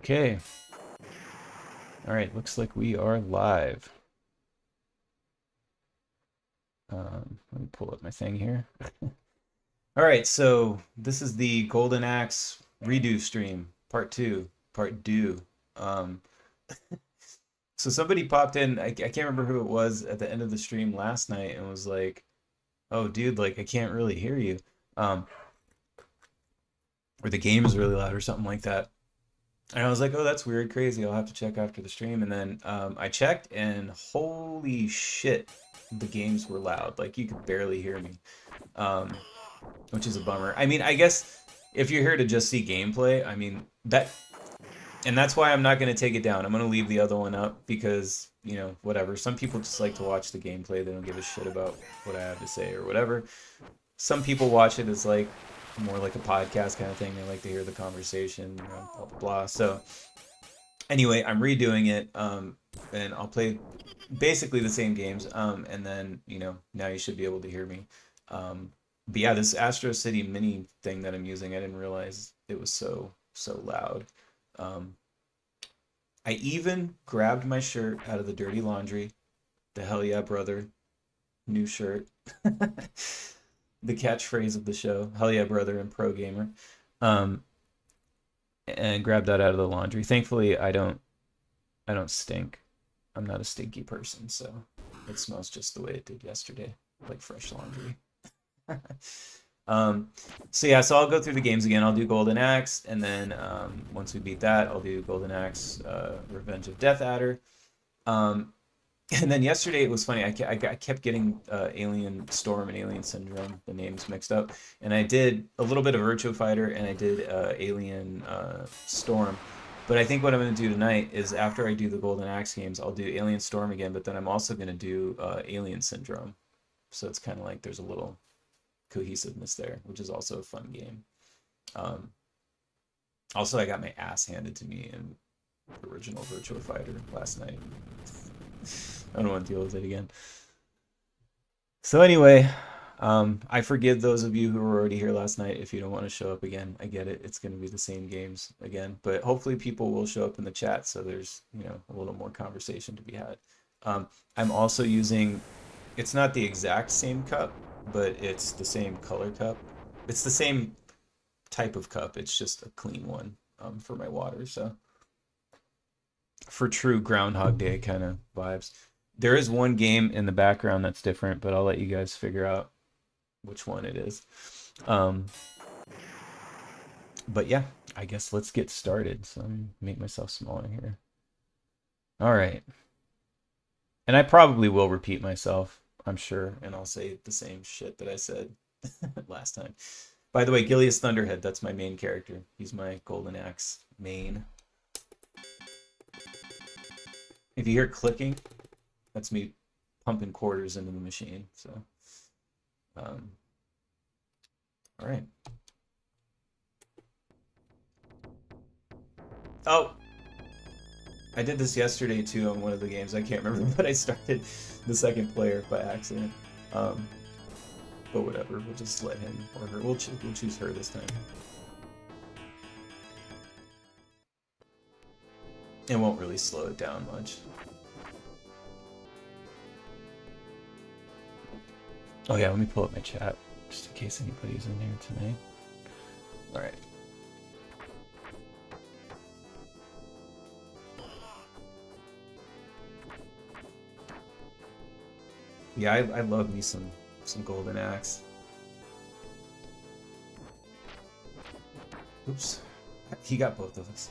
Okay. All right, looks like we are live. Let me pull up my thing here. All right, so this is the Golden Axe redo stream, part two, part due. Um, so somebody popped in, I can't remember who it was at the end of the stream last night and was like, oh, dude, like, I can't really hear you. Um, or the game is really loud or something like that. And I was like, oh, that's weird, crazy. I'll have to check after the stream. And then I checked, and holy shit, the games were loud. Like, you could barely hear me, um, which is a bummer. I mean, I guess if you're here to just see gameplay, I mean, and that's why I'm not going to take it down. I'm going to leave the other one up because, you know, whatever. Some people just like to watch the gameplay. They don't give a shit about what I have to say or whatever. Some people watch it as like more like a podcast kind of thing. They like to hear the conversation, you know, blah blah blah. So anyway, I'm redoing it, and I'll play basically the same games, and then you know now you should be able to hear me. But yeah, this Astro City Mini thing that I'm using, I didn't realize it was so loud. Um, I even grabbed my shirt out of the dirty laundry, the Hell Yeah Brother new shirt. The catchphrase of the show, Hell Yeah Brother and Pro Gamer. Um, and grabbed that out of the laundry. Thankfully, I don't stink. I'm not a stinky person, so it smells just the way it did yesterday, like fresh laundry. um, so yeah, so I'll go through the games again. I'll do Golden Axe, and then once we beat that, I'll do Golden Axe, Revenge of Death Adder. Um, and then yesterday it was funny. I kept getting Alien Storm and Alien Syndrome, the names mixed up. And I did a little bit of Virtua Fighter and I did Alien Storm. But I think what I'm going to do tonight is after I do the Golden Axe games, I'll do Alien Storm again, but then I'm also going to do Alien Syndrome. So it's kind of like there's a little cohesiveness there, which is also a fun game. Um, Also, I got my ass handed to me in original Virtua Fighter last night. I don't want to deal with it again. So anyway, I forgive those of you who were already here last night if you don't want to show up again. I get it. It's going to be the same games again, but hopefully people will show up in the chat so there's, you know, a little more conversation to be had. I'm also using, it's not the exact same cup, but it's the same color cup. It's the same type of cup. It's just a clean one for my water. So for true Groundhog Day kind of vibes. There is one game in the background that's different, but I'll let you guys figure out which one it is. Um, but yeah, I guess let's get started. So let me make myself smaller here. All right. And I probably will repeat myself, I'm sure, and I'll say the same shit that I said last time. By the way, Gilius Thunderhead, that's my main character. He's my Golden Axe main. If you hear clicking, that's me pumping quarters into the machine. So, all right. Oh, I did this yesterday too on one of the games. I can't remember, but I started the second player by accident. But whatever, we'll just let him or her. We'll choose her this time. It won't really slow it down much. Oh yeah, let me pull up my chat just in case anybody's in there tonight. All right. Yeah, I love me some Golden Axe. Oops, he got both of us.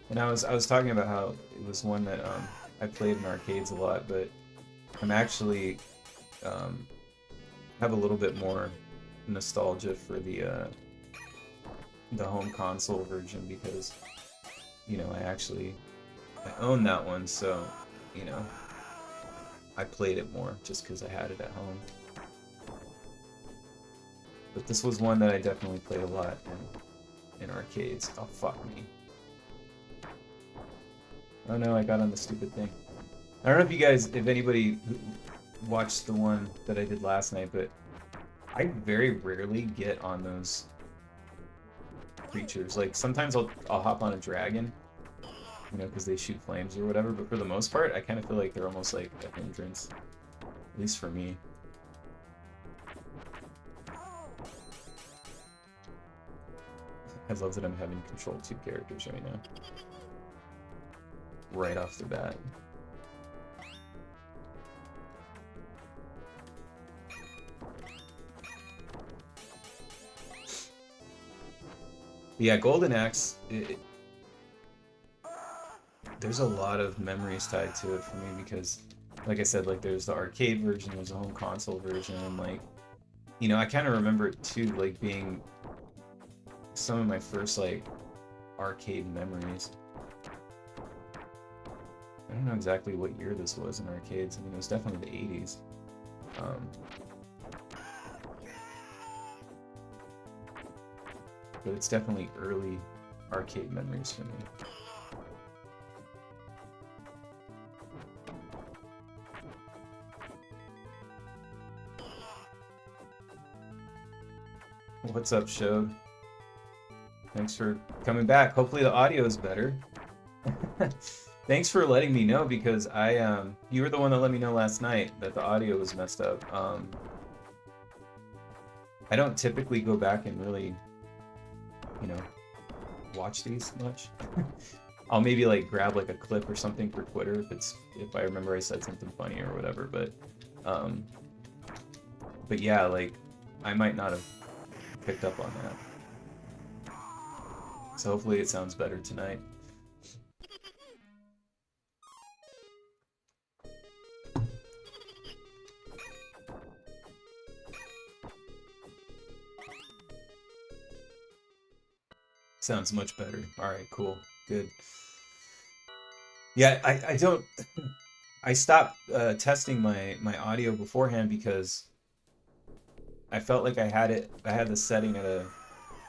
And I was talking about how it was one that I played in arcades a lot, but I'm actually have a little bit more nostalgia for the home console version because you know I own that one, so you know I played it more just because I had it at home. But this was one that I definitely played a lot in arcades. Oh fuck me. Oh no, I got on the stupid thing. I don't know if you guys, if anybody watched the one that I did last night, but I very rarely get on those creatures. Like sometimes I'll hop on a dragon, you know, because they shoot flames or whatever. But for the most part, I kind of feel like they're almost like a hindrance, at least for me. I love that I'm having control 2 characters right now, right off the bat. Yeah, Golden Axe, there's a lot of memories tied to it for me because, like I said, like there's the arcade version, there's the home console version, and like, you know, I kind of remember it too, like being some of my first like arcade memories. I don't know exactly what year this was in arcades. I mean, it was definitely the 80s. But it's definitely early arcade memories for me. What's up, Shode? Thanks for coming back. Hopefully the audio is better. Thanks for letting me know because you were the one that let me know last night that the audio was messed up. I don't typically go back and really, you know, watch these much. I'll maybe like grab like a clip or something for Twitter if I remember I said something funny or whatever, but yeah, like I might not have picked up on that. So hopefully it sounds better tonight. Sounds much better. Alright, cool. Good. Yeah, I don't... I stopped testing my audio beforehand because I felt like I had the setting at a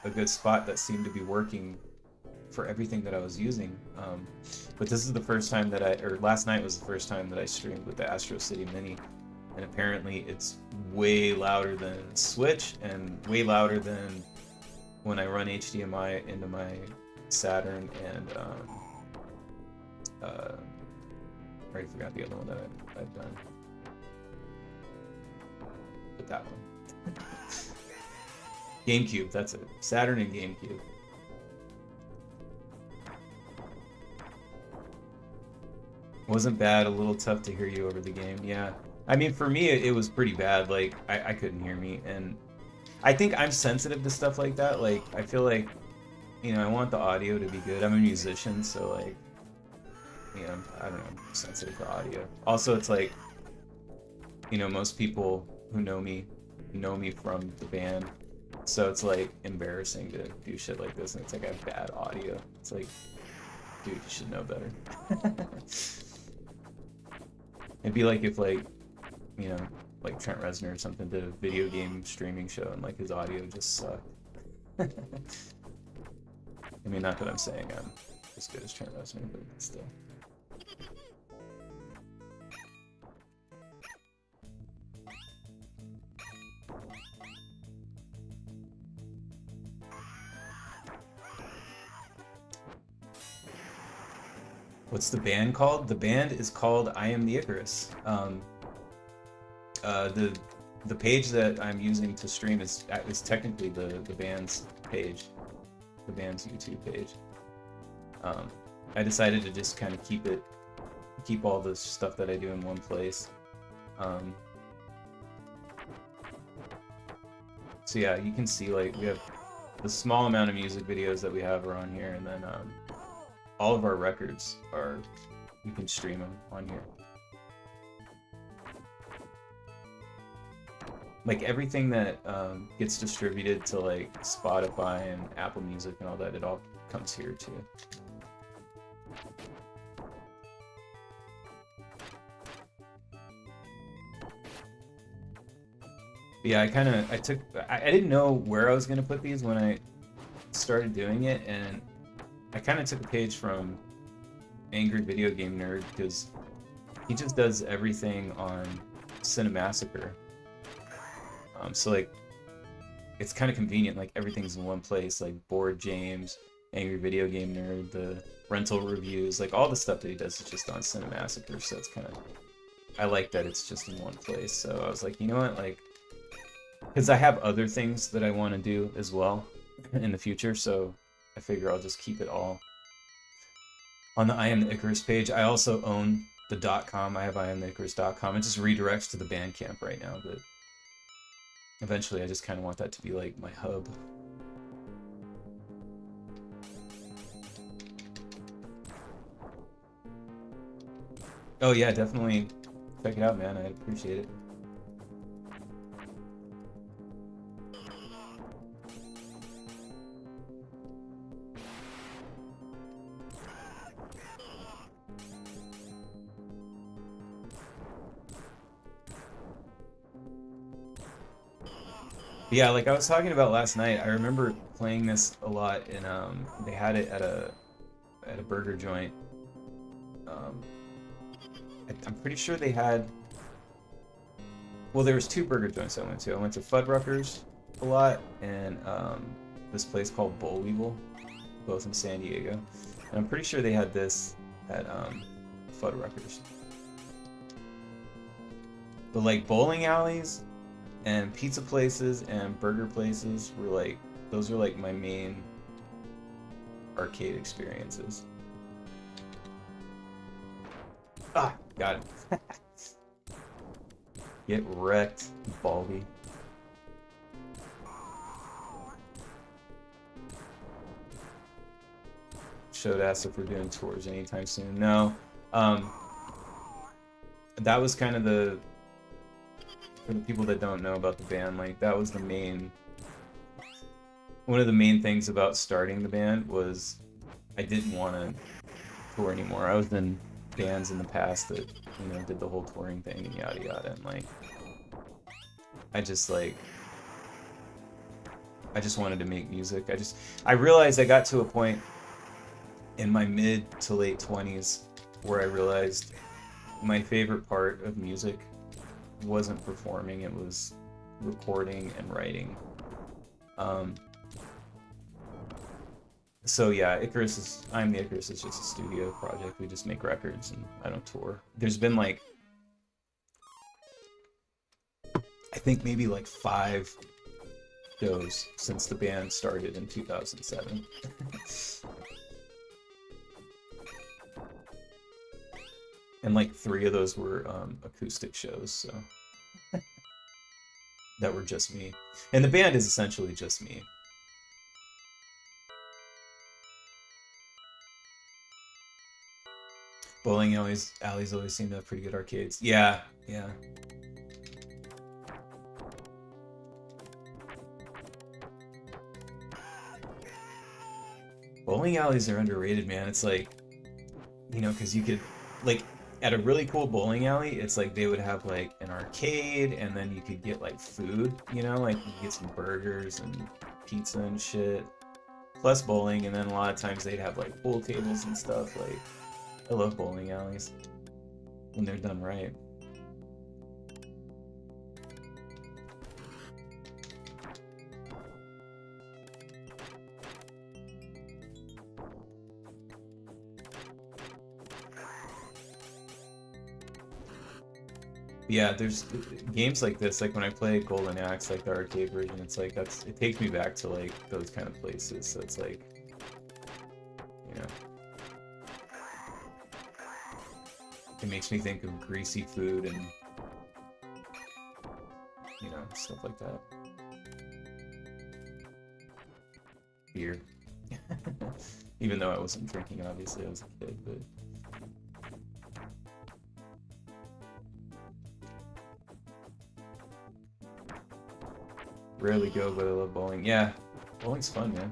good spot that seemed to be working for everything that I was using. But this is the first time that last night was the first time that I streamed with the Astro City Mini. And apparently it's way louder than Switch and way louder than when I run HDMI into my Saturn and I already forgot the other one that I've done. But that one. GameCube, that's it. Saturn and GameCube. Wasn't bad, a little tough to hear you over the game, yeah. I mean, for me, it was pretty bad. Like, I couldn't hear me, and I think I'm sensitive to stuff like that. Like, I feel like, you know, I want the audio to be good. I'm a musician, so, like, you know, I don't know, I'm sensitive to audio. Also, it's like, you know, most people who know me from the band, so it's, like, embarrassing to do shit like this, and it's like I have bad audio. It's like, dude, you should know better. It'd be like if, like, you know, like Trent Reznor or something did a video game streaming show and like his audio just sucked. I mean, not that I'm saying I'm as good as Trent Reznor, but still. What's the band called? The band is called I Am the Icarus. The page that I'm using to stream is technically the band's page, the band's YouTube page. I decided to just kind of keep all the stuff that I do in one place. So yeah, you can see like we have the small amount of music videos that we have are on here, and then all of our records you can stream them on here. Like everything that gets distributed to like Spotify and Apple Music and all that, it all comes here too. But yeah, I didn't know where I was gonna put these when I started doing it, and I kind of took a page from Angry Video Game Nerd because he just does everything on Cinemassacre. So like, it's kind of convenient. Like everything's in one place. Like Board James, Angry Video Game Nerd, the rental reviews, like all the stuff that he does is just on Cinemassacre. So it's kind of, I like that it's just in one place. So I was like, you know what, like, because I have other things that I want to do as well in the future. So I figure I'll just keep it all on the I Am the Icarus page. I also own the .com. I have IamTheIcarus.com. It just redirects to the Bandcamp right now, but eventually I just kind of want that to be like my hub. Oh yeah, definitely check it out, man. I appreciate it. Yeah, like I was talking about last night, I remember playing this a lot in they had it at a burger joint. I'm pretty sure they had, well, there was two burger joints I went to. I went to Fuddruckers a lot, and this place called Boll Weevil, both in San Diego. And I'm pretty sure they had this at Fuddruckers. But like bowling alleys and pizza places and burger places were like, those were like my main arcade experiences. Ah, got it. Get wrecked, Baldy. Showed asked if we're doing tours anytime soon. No. That was kind of the, for the people that don't know about the band, like that was the main, one of the main things about starting the band was I didn't want to tour anymore. I was in bands in the past that, you know, did the whole touring thing and yada yada, and like I just wanted to make music. I realized I got to a point in my mid to late 20s where I realized my favorite part of music wasn't performing, it was recording and writing. So yeah, I'm the Icarus is just a studio project. We just make records and I don't tour. There's been like, I think maybe like 5 shows since the band started in 2007. And like 3 of those were acoustic shows, so that were just me. And the band is essentially just me. Bowling alleys always seem to have pretty good arcades. Yeah, yeah. Bowling alleys are underrated, man. It's like, you know, because you could, like, at a really cool bowling alley, it's like they would have like an arcade, and then you could get like food, you know, like you could get some burgers and pizza and shit, plus bowling, and then a lot of times they'd have like pool tables and stuff. Like, I love bowling alleys when they're done right. Yeah, there's games like this, like when I play Golden Axe, like the arcade version, it's like it takes me back to like those kind of places. So it's like, you know, it makes me think of greasy food and, you know, stuff like that. Beer. Even though I wasn't drinking, obviously, I was a kid, but. Rarely go, but I love bowling. Yeah, bowling's fun, man.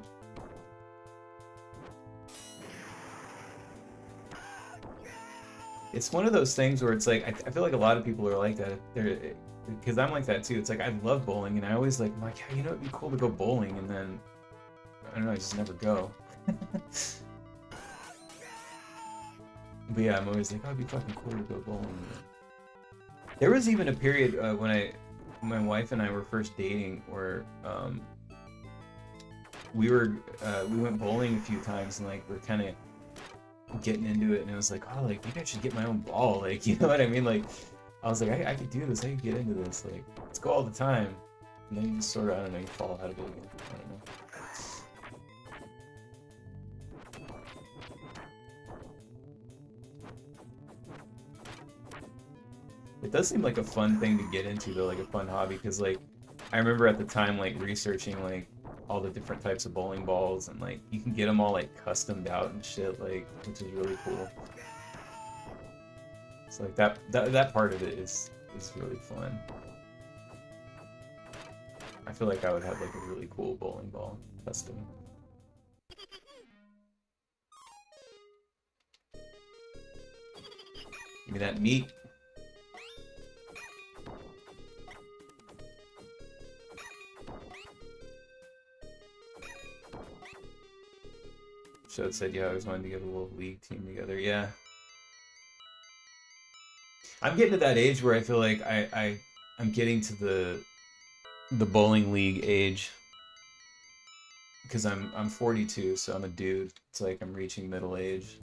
It's one of those things where it's like, I feel like a lot of people are like that. Because I'm like that too. It's like, I love bowling, and I always like, I'm like, yeah, you know, it'd be cool to go bowling, and then, I don't know, I just never go. But yeah, I'm always like, oh, it'd be fucking cool to go bowling. There was even a period when my wife and I were first dating where we went bowling a few times and like we're kind of getting into it, and it was like, oh, like maybe I should get my own ball, like, you know what I mean? Like I was like, I could do this, I could get into this, like let's go all the time. And then you just sort of, I don't know, you fall out of it again. I don't know. It does seem like a fun thing to get into though, like a fun hobby, because like I remember at the time like researching like all the different types of bowling balls, and like you can get them all like customed out and shit, like, which is really cool. It's like that part of it is really fun. I feel like I would have like a really cool bowling ball custom. Give me that meat. Showed said, yeah, I always wanted to get a little league team together. Yeah. I'm getting to that age where I feel like I'm getting to the bowling league age, because I'm 42, so I'm a dude. It's like I'm reaching middle age,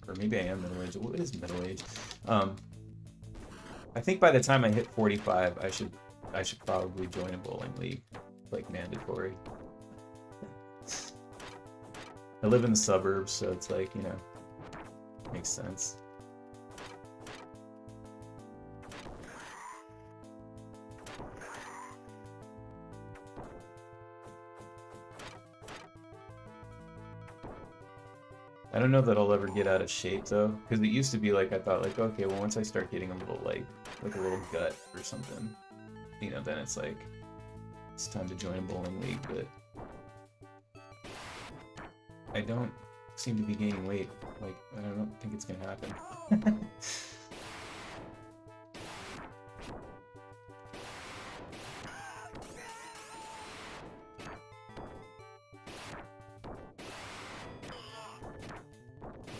or maybe I am middle age. What is middle age? I think by the time I hit 45, I should probably join a bowling league, like mandatory. I live in the suburbs, so it's like, you know, makes sense. I don't know that I'll ever get out of shape though, because it used to be like I thought like, okay, well once I start getting a little like a little gut or something, you know, then it's like it's time to join a bowling league. But I don't seem to be gaining weight. Like I don't think it's gonna happen.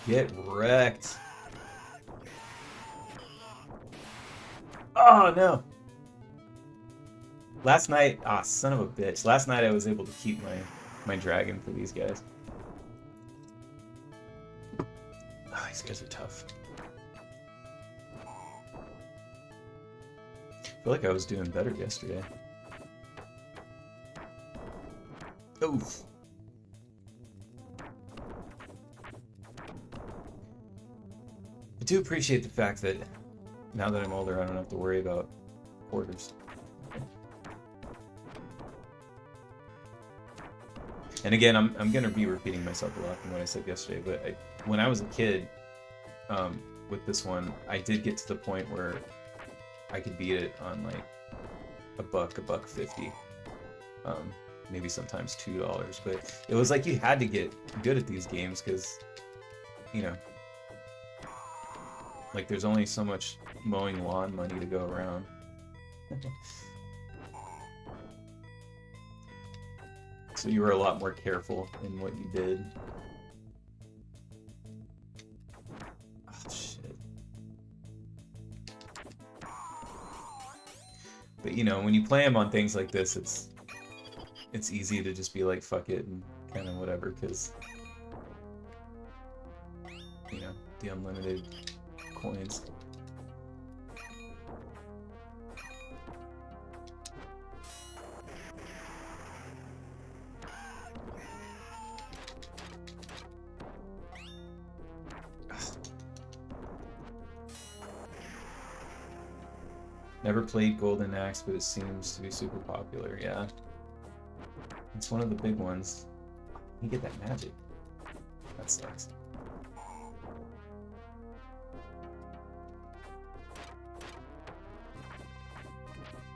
Get wrecked. Oh no. Last night, son of a bitch. Last night I was able to keep my dragon for these guys. Oh, these guys are tough. I feel like I was doing better yesterday. Oof. I do appreciate the fact that now that I'm older, I don't have to worry about quarters. And again, I'm gonna be repeating myself a lot from what I said yesterday, but when I was a kid, with this one, I did get to the point where I could beat it on like $1.50, maybe sometimes $2. But it was like you had to get good at these games because, you know, like there's only so much mowing lawn money to go around. So you were a lot more careful in what you did. Oh, shit. But you know, when you play them on things like this, it's easy to just be like, fuck it, and kind of whatever, because, you know, the unlimited coins. Never played Golden Axe, but it seems to be super popular. Yeah, it's one of the big ones. You get that magic. That sucks.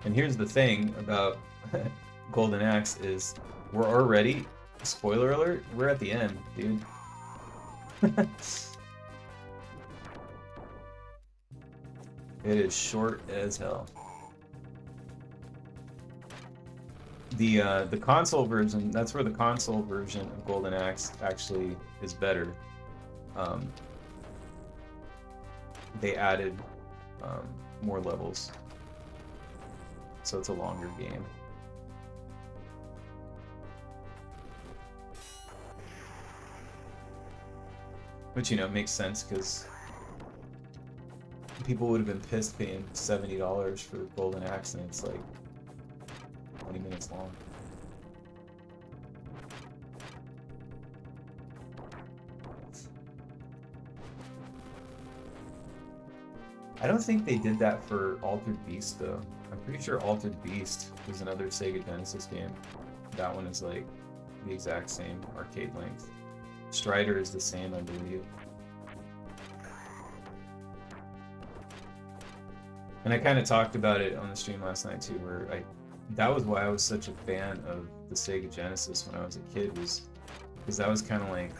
And here's the thing about Golden Axe is we're already, spoiler alert, we're at the end, dude. It is short as hell. The console version, that's where the console version of Golden Axe actually is better. they added more levels, so it's a longer game. Which, you know, makes sense because people would have been pissed paying $70 for Golden Axe, and it's like 20 minutes long. I don't think they did that for Altered Beast, though. I'm pretty sure Altered Beast was another Sega Genesis game. That one is like the exact same arcade length. Strider is the same, I believe. And I kind of talked about it on the stream last night too, where that was why I was such a fan of the Sega Genesis when I was a kid, was because that was kind of like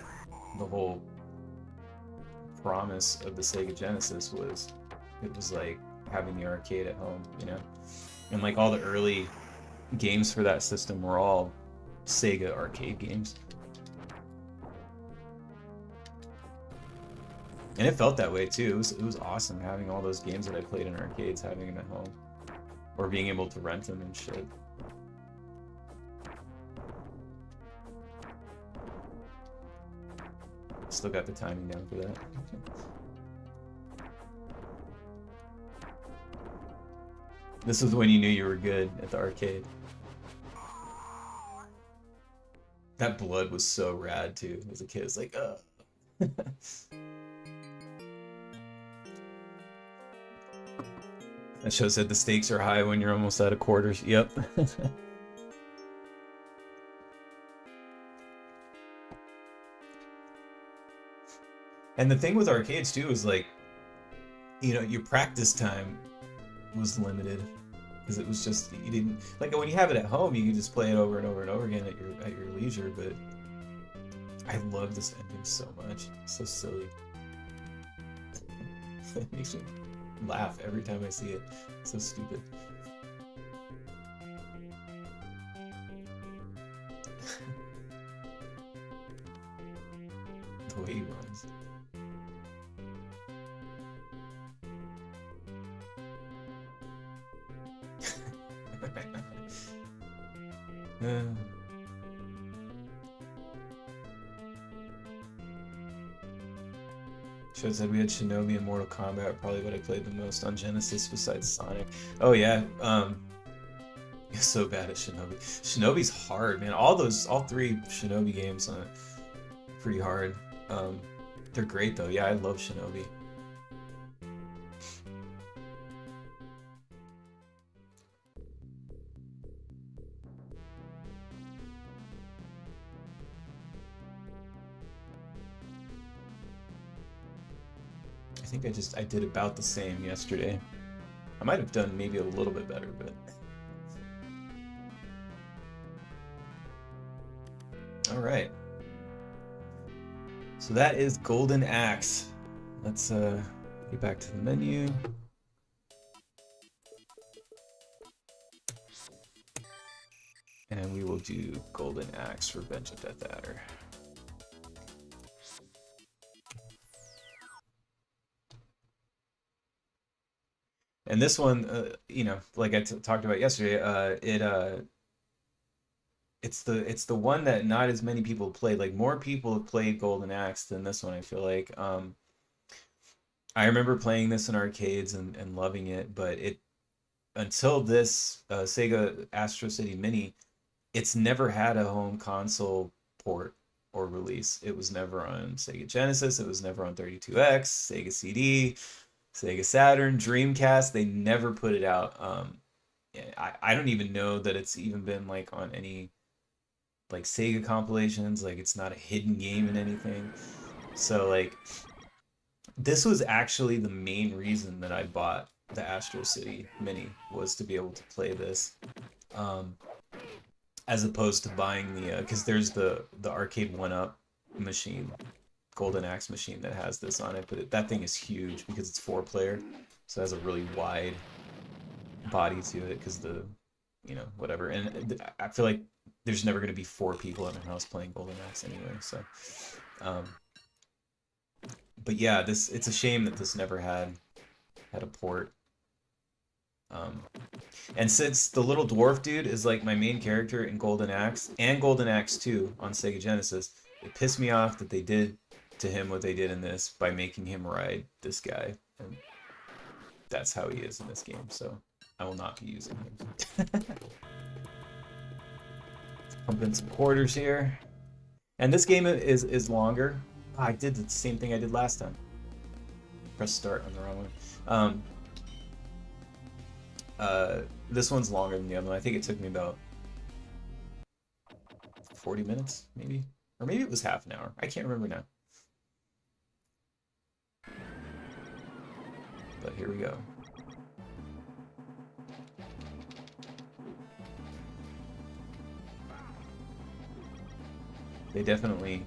the whole promise of the Sega Genesis was it was like having the arcade at home, you know? And like all the early games for that system were all Sega arcade games. And it felt that way too. It was awesome having all those games that I played in arcades, having them at home. Or being able to rent them and shit. Still got the timing down for that. This was when you knew you were good at the arcade. That blood was so rad too. As a kid, it's like, ugh. That show said the stakes are high when you're almost out of quarters. Yep. And the thing with arcades too is like, you know, your practice time was limited because it was just, you didn't, like when you have it at home you can just play it over and over and over again at your leisure. But I love this ending so much. It's so silly. It makes me laugh every time I see it. It's so stupid. The way he runs. Show said we had Shinobi and Mortal Kombat, probably what I played the most on Genesis besides Sonic. Oh yeah, you're so bad at Shinobi. Shinobi's hard, man. All three Shinobi games on it, pretty hard. They're great though. Yeah, I love Shinobi. I think I did about the same yesterday. I might have done maybe a little bit better, but... Alright. So that is Golden Axe. Let's get back to the menu. And we will do Golden Axe, Revenge of Death Adder. And this one, you know, like I talked about yesterday, it's the one that not as many people played. Like more people have played Golden Axe than this one, I feel like. I remember playing this in arcades and loving it, but until this Sega Astro City Mini, it's never had a home console port or release. It was never on Sega Genesis, it was never on 32X, Sega CD, Sega Saturn, Dreamcast. They never put it out. I don't even know that it's even been like on any like Sega compilations. Like it's not a hidden game in anything. So like this was actually the main reason that I bought the Astro City Mini, was to be able to play this, as opposed to buying the because there's the arcade 1-up machine, Golden Axe machine, that has this on it, but that thing is huge because it's 4-player, so it has a really wide body to it because the, you know, whatever. And I feel like there's never going to be 4 people in a house playing Golden Axe anyway, so but yeah, it's a shame that this never had had a port. And since the little dwarf dude is like my main character in Golden Axe and Golden Axe 2 on Sega Genesis, it pissed me off that they did to him what they did in this by making him ride this guy. And that's how he is in this game, so I will not be using him. Pump in some quarters here. And this game is longer. Oh, I did the same thing I did last time. Press start on the wrong one. This one's longer than the other one. I think it took me about 40 minutes, maybe? Or maybe it was half an hour. I can't remember now. But here we go. They definitely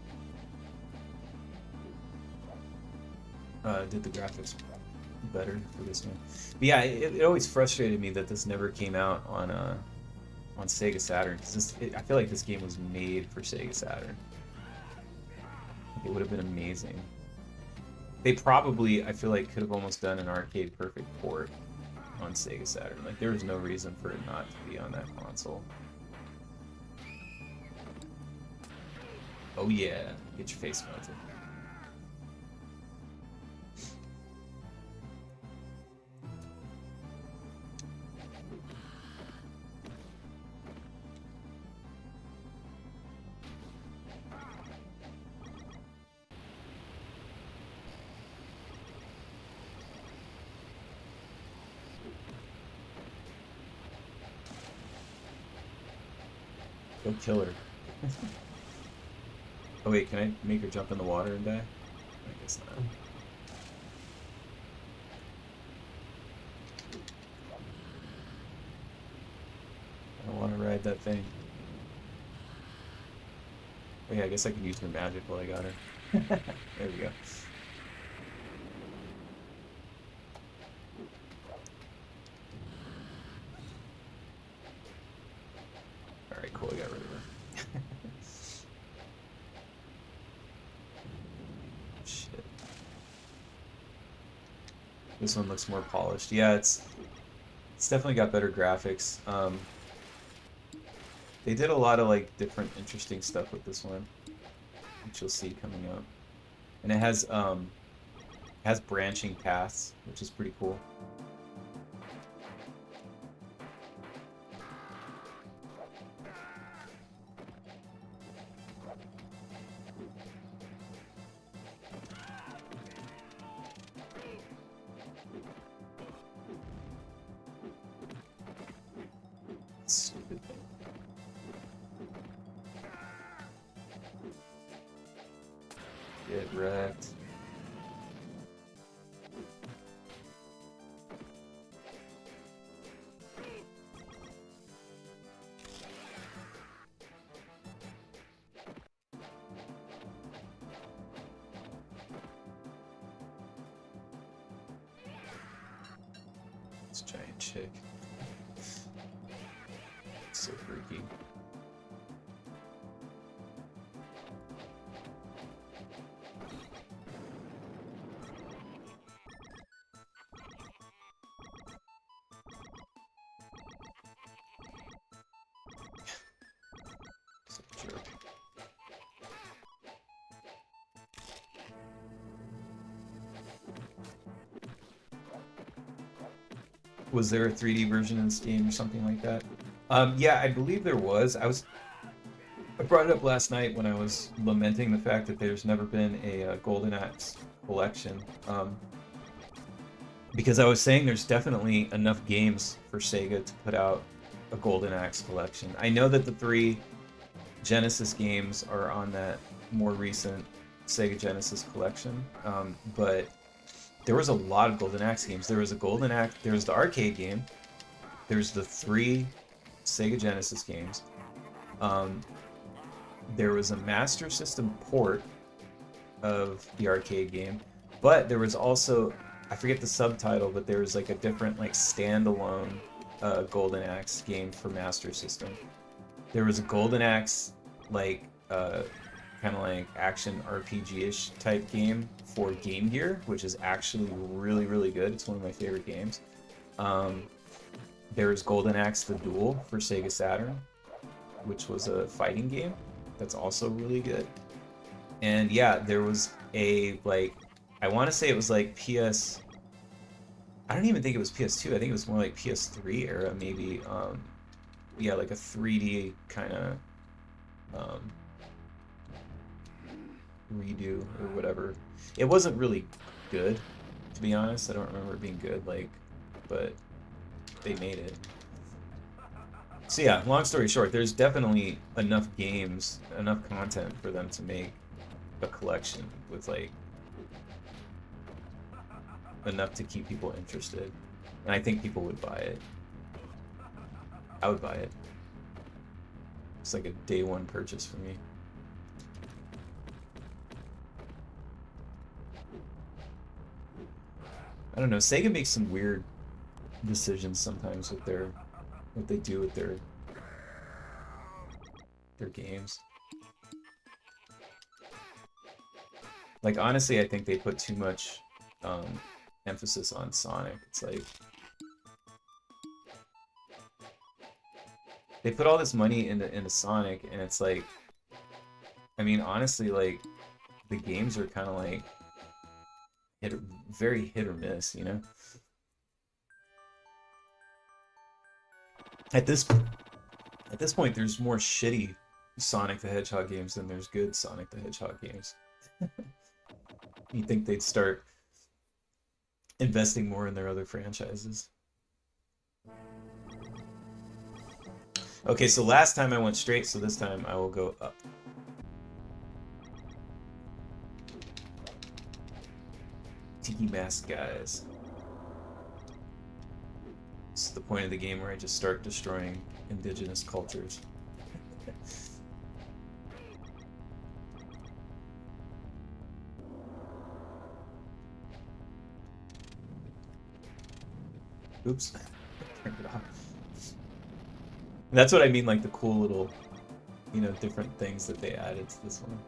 did the graphics better for this one. But yeah, it always frustrated me that this never came out on Sega Saturn, because I feel like this game was made for Sega Saturn. It would have been amazing. They probably, I feel like, could have almost done an arcade perfect port on Sega Saturn. Like, there was no reason for it not to be on that console. Oh yeah, get your face melted. Go kill her. Oh wait, can I make her jump in the water and die? I guess not. I don't want to ride that thing. Oh yeah, I guess I can use her magic while I got her. There we go. Alright, cool, I got rid of her. Shit. This one looks more polished. Yeah, it's definitely got better graphics. They did a lot of like different interesting stuff with this one, which you'll see coming up. And it has branching paths, which is pretty cool. Stupid thing. Get wrecked. This giant chick. So freaky. Such a jerk. Was there a 3D version of this game or something like that? Yeah, I believe there was. I brought it up last night when I was lamenting the fact that there's never been a Golden Axe collection. Because I was saying there's definitely enough games for Sega to put out a Golden Axe collection. I know that the 3 Genesis games are on that more recent Sega Genesis collection, but there was a lot of Golden Axe games. There was a Golden Axe, there was the arcade game, there's the 3 Sega Genesis games, there was a Master System port of the arcade game, but there was also, I forget the subtitle, but there was like a different like standalone Golden Axe game for Master System. There was a Golden Axe like kind of like action RPG-ish type game for Game Gear, which is actually really, really good. It's one of my favorite games. There's Golden Axe The Duel for Sega Saturn, which was a fighting game that's also really good. And yeah, there was a, like, I want to say it was like PS... I don't even think it was PS2. I think it was more like PS3 era, maybe. Yeah, like a 3D kind of redo or whatever. It wasn't really good, to be honest. I don't remember it being good, like, but they made it. So yeah, long story short, there's definitely enough games, enough content for them to make a collection with like enough to keep people interested. And I think people would buy it. I would buy it. It's like a day one purchase for me. I don't know, Sega makes some weird decisions sometimes with their what they do with their games. Like honestly, I think they put too much emphasis on Sonic. It's like they put all this money into Sonic, and it's like, I mean, honestly, like the games are kind of like very hit or miss, you know. At this point, there's more shitty Sonic the Hedgehog games than there's good Sonic the Hedgehog games. You think they'd start investing more in their other franchises? Okay, so last time I went straight, so this time I will go up. Tiki Mask guys. This is the point of the game where I just start destroying indigenous cultures. Oops. Turned it off. That's what I mean, like the cool little, you know, different things that they added to this one.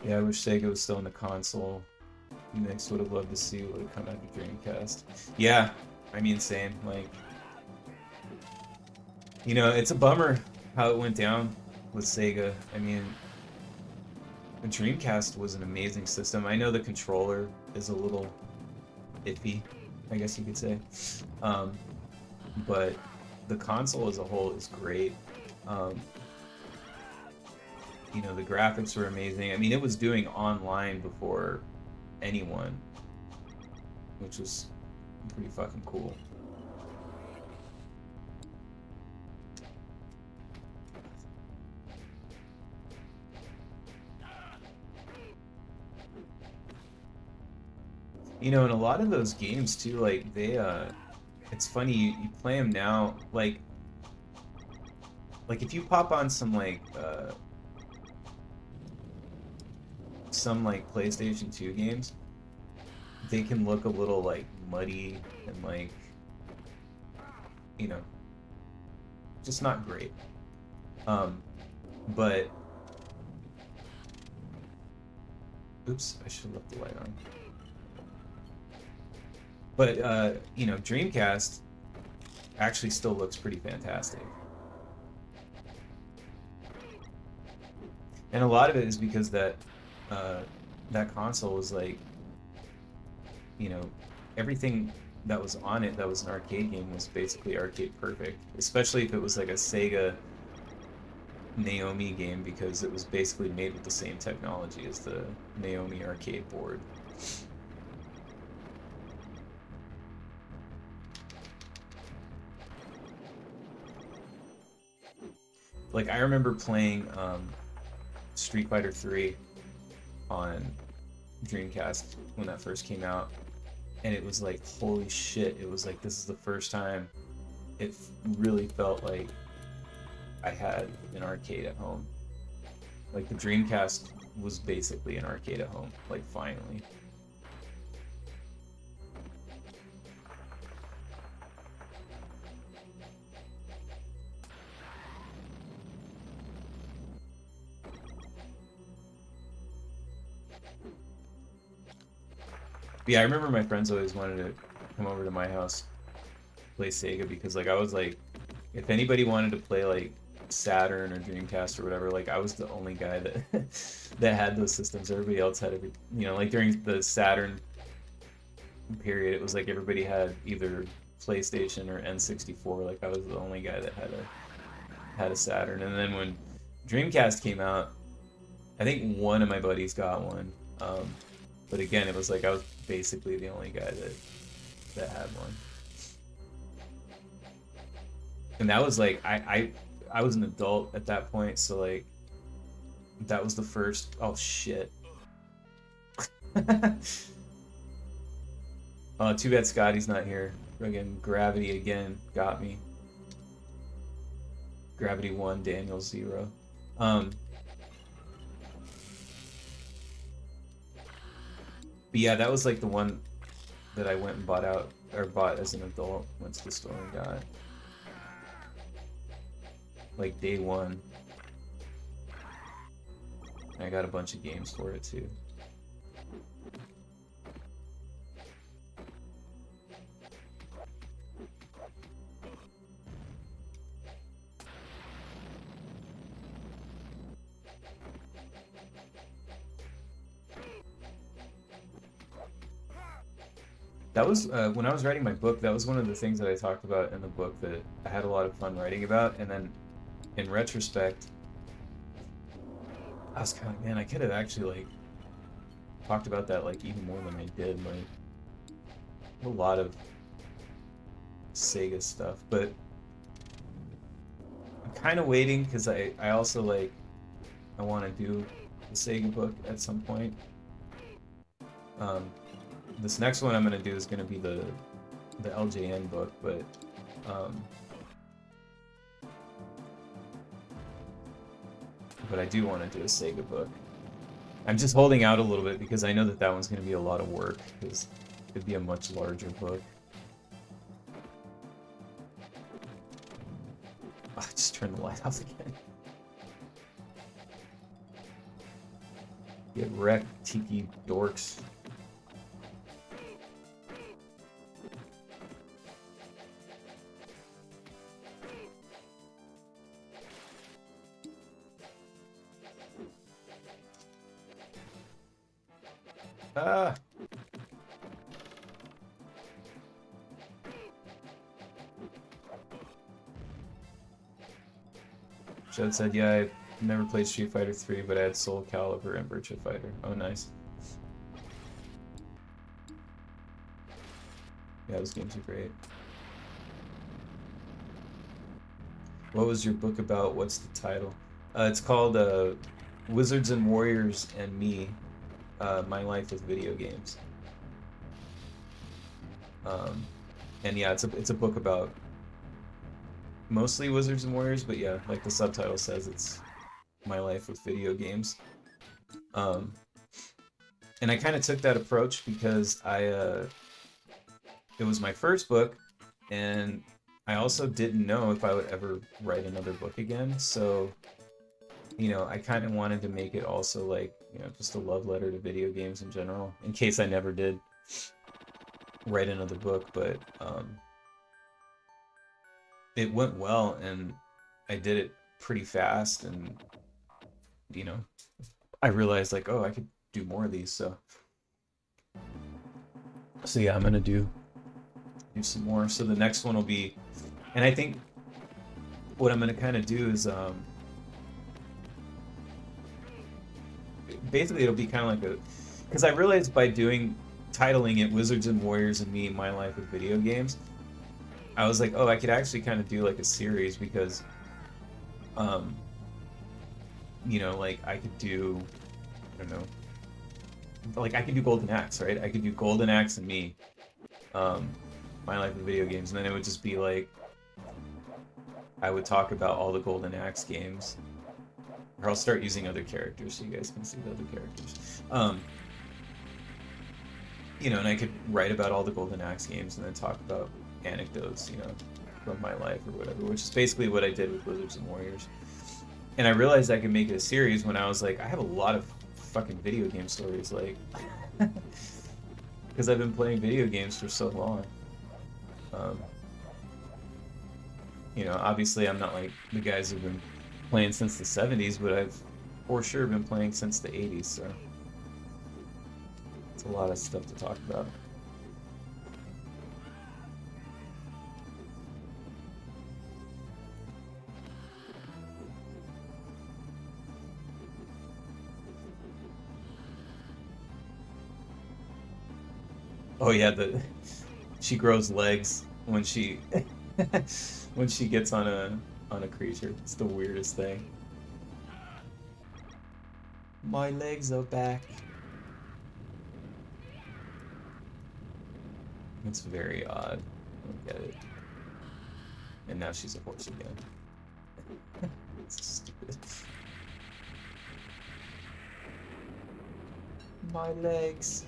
Yeah, I wish Sega was still in the console. Next would have loved to see what would have come out of Dreamcast. Yeah, I mean, same. Like, you know, it's a bummer how it went down with Sega. I mean, the Dreamcast was an amazing system. I know the controller is a little iffy, I guess you could say. But the console as a whole is great. You know, the graphics were amazing. I mean, it was doing online before anyone, which was pretty fucking cool. You know, and a lot of those games too, like they it's funny, you play them now, like if you pop on some PlayStation 2 games, they can look a little like muddy and like, you know, just not great. But oops, I should have left the light on. But you know, Dreamcast actually still looks pretty fantastic. And a lot of it is because that console was like, you know, everything that was on it that was an arcade game was basically arcade perfect, especially if it was like a Sega Naomi game, because it was basically made with the same technology as the Naomi arcade board. Like, I remember playing Street Fighter 3 on Dreamcast when that first came out, and it was like, holy shit, it was like, this is the first time it really felt like I had an arcade at home. Like the Dreamcast was basically an arcade at home, like finally. But yeah, I remember my friends always wanted to come over to my house, play Sega, because like I was like, if anybody wanted to play like Saturn or Dreamcast or whatever, like I was the only guy that that had those systems. Everybody else had every, you know, like during the Saturn period, it was like everybody had either PlayStation or N64. Like I was the only guy that had a Saturn. And then when Dreamcast came out, I think one of my buddies got one. But again, it was like I was basically the only guy that had one. And that was like I was an adult at that point, so like that was the first. Oh shit. Too bad Scotty's not here. Again, Gravity again got me. Gravity 1, Daniel 0. But yeah, that was like the one that I went and bought as an adult. Went to the store and got. Like day one. I got a bunch of games for it too. That was when I was writing my book. That was one of the things that I talked about in the book that I had a lot of fun writing about. And then, in retrospect, I was kind of, man, I could have actually like talked about that like even more than I did. Like a lot of Sega stuff, but I'm kind of waiting because I also like I want to do the Sega book at some point. This next one I'm gonna do is gonna be the LJN book, but I do want to do a Sega book. I'm just holding out a little bit because I know that that one's gonna be a lot of work because it could be a much larger book. Oh, I just turned the light off again. Get wrecked, tiki dorks. Ah. Judd said, yeah, I never played Street Fighter 3, but I had Soul Calibur and Virtua Fighter. Oh, nice. Yeah, those games are great. What was your book about? What's the title? It's called Wizards and Warriors and Me. My Life with Video Games. And yeah, it's a book about mostly Wizards and Warriors, but yeah, like the subtitle says, it's My Life with Video Games. And I kind of took that approach because it was my first book, and I also didn't know if I would ever write another book again, so you know, I kind of wanted to make it also like, you know, just a love letter to video games in general, in case I never did write another book, but it went well, and I did it pretty fast, and, you know, I realized, like, oh, I could do more of these, so yeah, I'm gonna do some more. So the next one will be, and I think what I'm gonna kind of do is, basically it'll be kind of like a, because I realized by titling it Wizards and Warriors and Me, My Life with Video Games, I was like, oh, I could actually kind of do like a series because, you know, like I could do, I don't know, like I could do Golden Axe, right? I could do Golden Axe and Me, My Life with Video Games, and then it would just be like I would talk about all the Golden Axe games. Or I'll start using other characters so you guys can see the other characters. You know, and I could write about all the Golden Axe games and then talk about anecdotes, you know, from my life or whatever, which is basically what I did with Wizards and Warriors. And I realized I could make it a series when I was like, I have a lot of fucking video game stories, like, because I've been playing video games for so long. You know, obviously I'm not like the guys who've been playing since the 70s, but I've for sure been playing since the 80s, so it's a lot of stuff to talk about. Oh yeah, she grows legs when she when she gets on a creature. It's the weirdest thing. My legs are back. It's very odd. I don't get it. And now she's a horse again. It's stupid. My legs.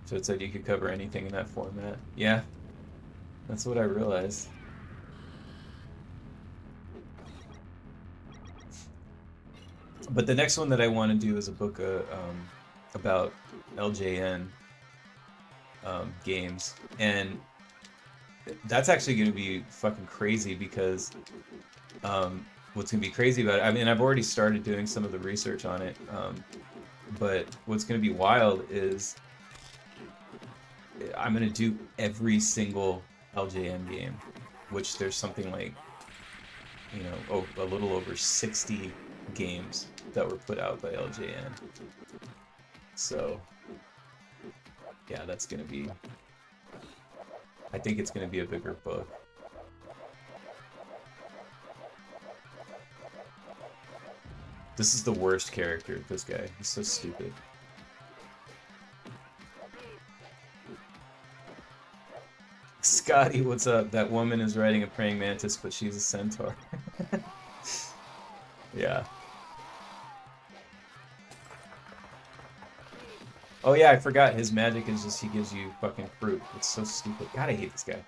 So it said you could cover anything in that format. Yeah, that's what I realized. But the next one that I want to do is a book about LJN games, and that's actually going to be fucking crazy because what's going to be crazy about it, I mean, I've already started doing some of the research on it, but what's going to be wild is I'm going to do every single LJN game, which there's something like, you know, a little over 60 games that were put out by LJN. So, yeah, that's going to be, I think it's going to be a bigger book. This is the worst character, this guy. He's so stupid. Scotty, what's up? That woman is riding a praying mantis, but she's a centaur. Yeah. Oh yeah, I forgot. His magic is just he gives you fucking fruit. It's so stupid. God, I hate this guy.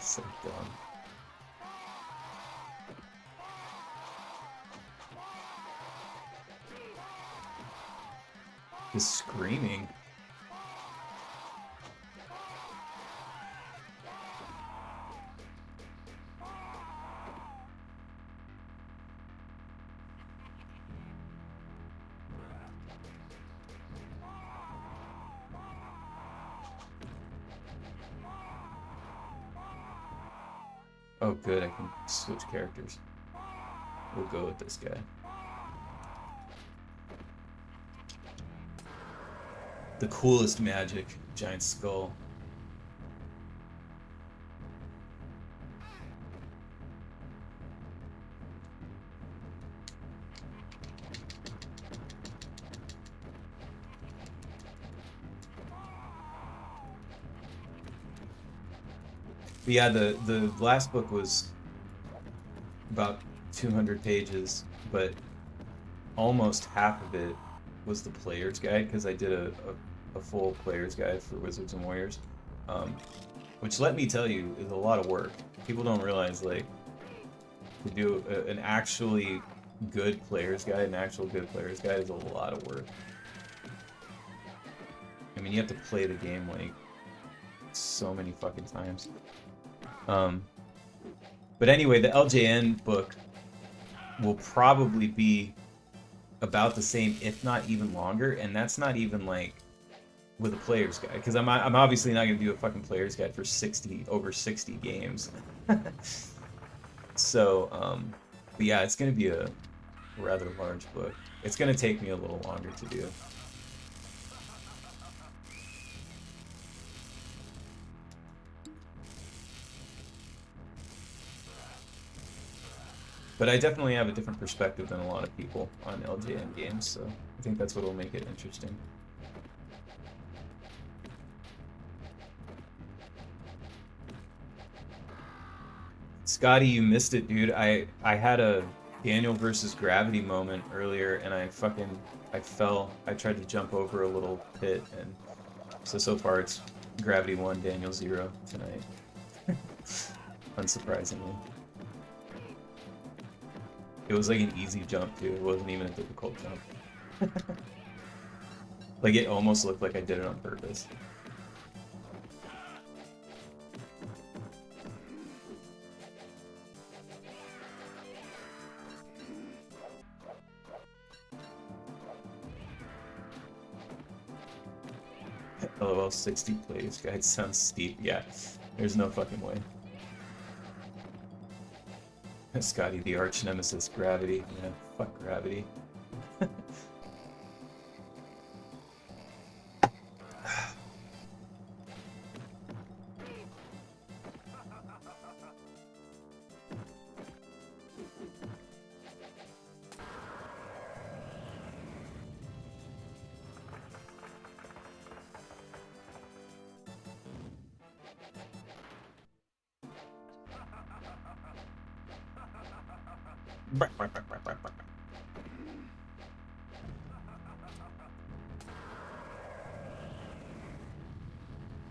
So dumb. His screaming. Oh good, I can switch characters. We'll go with this guy. The coolest magic, giant skull. But yeah, the last book was about 200 pages, but almost half of it was the player's guide, because I did a full player's guide for Wizards and Warriors, which, let me tell you, is a lot of work. People don't realize, like, to do an actually good player's guide, an actual good player's guide is a lot of work. I mean, you have to play the game, like, so many fucking times. But anyway, the LJN book will probably be about the same, if not even longer, and that's not even like with a player's guide, because I'm obviously not going to do a fucking player's guide for over 60 games. So, but yeah, it's going to be a rather large book. It's going to take me a little longer to do. But I definitely have a different perspective than a lot of people on LJN games, so I think that's what will make it interesting. Scotty, you missed it, dude. I had a Daniel versus Gravity moment earlier, and I fell. I tried to jump over a little pit, and so far it's Gravity 1, Daniel 0 tonight. Unsurprisingly. It was like an easy jump, too. It wasn't even a difficult jump. Like, it almost looked like I did it on purpose. LOL 60 plays. Guide sounds steep. Yeah, there's no fucking way. Scotty, the arch nemesis, Gravity. Yeah, fuck Gravity.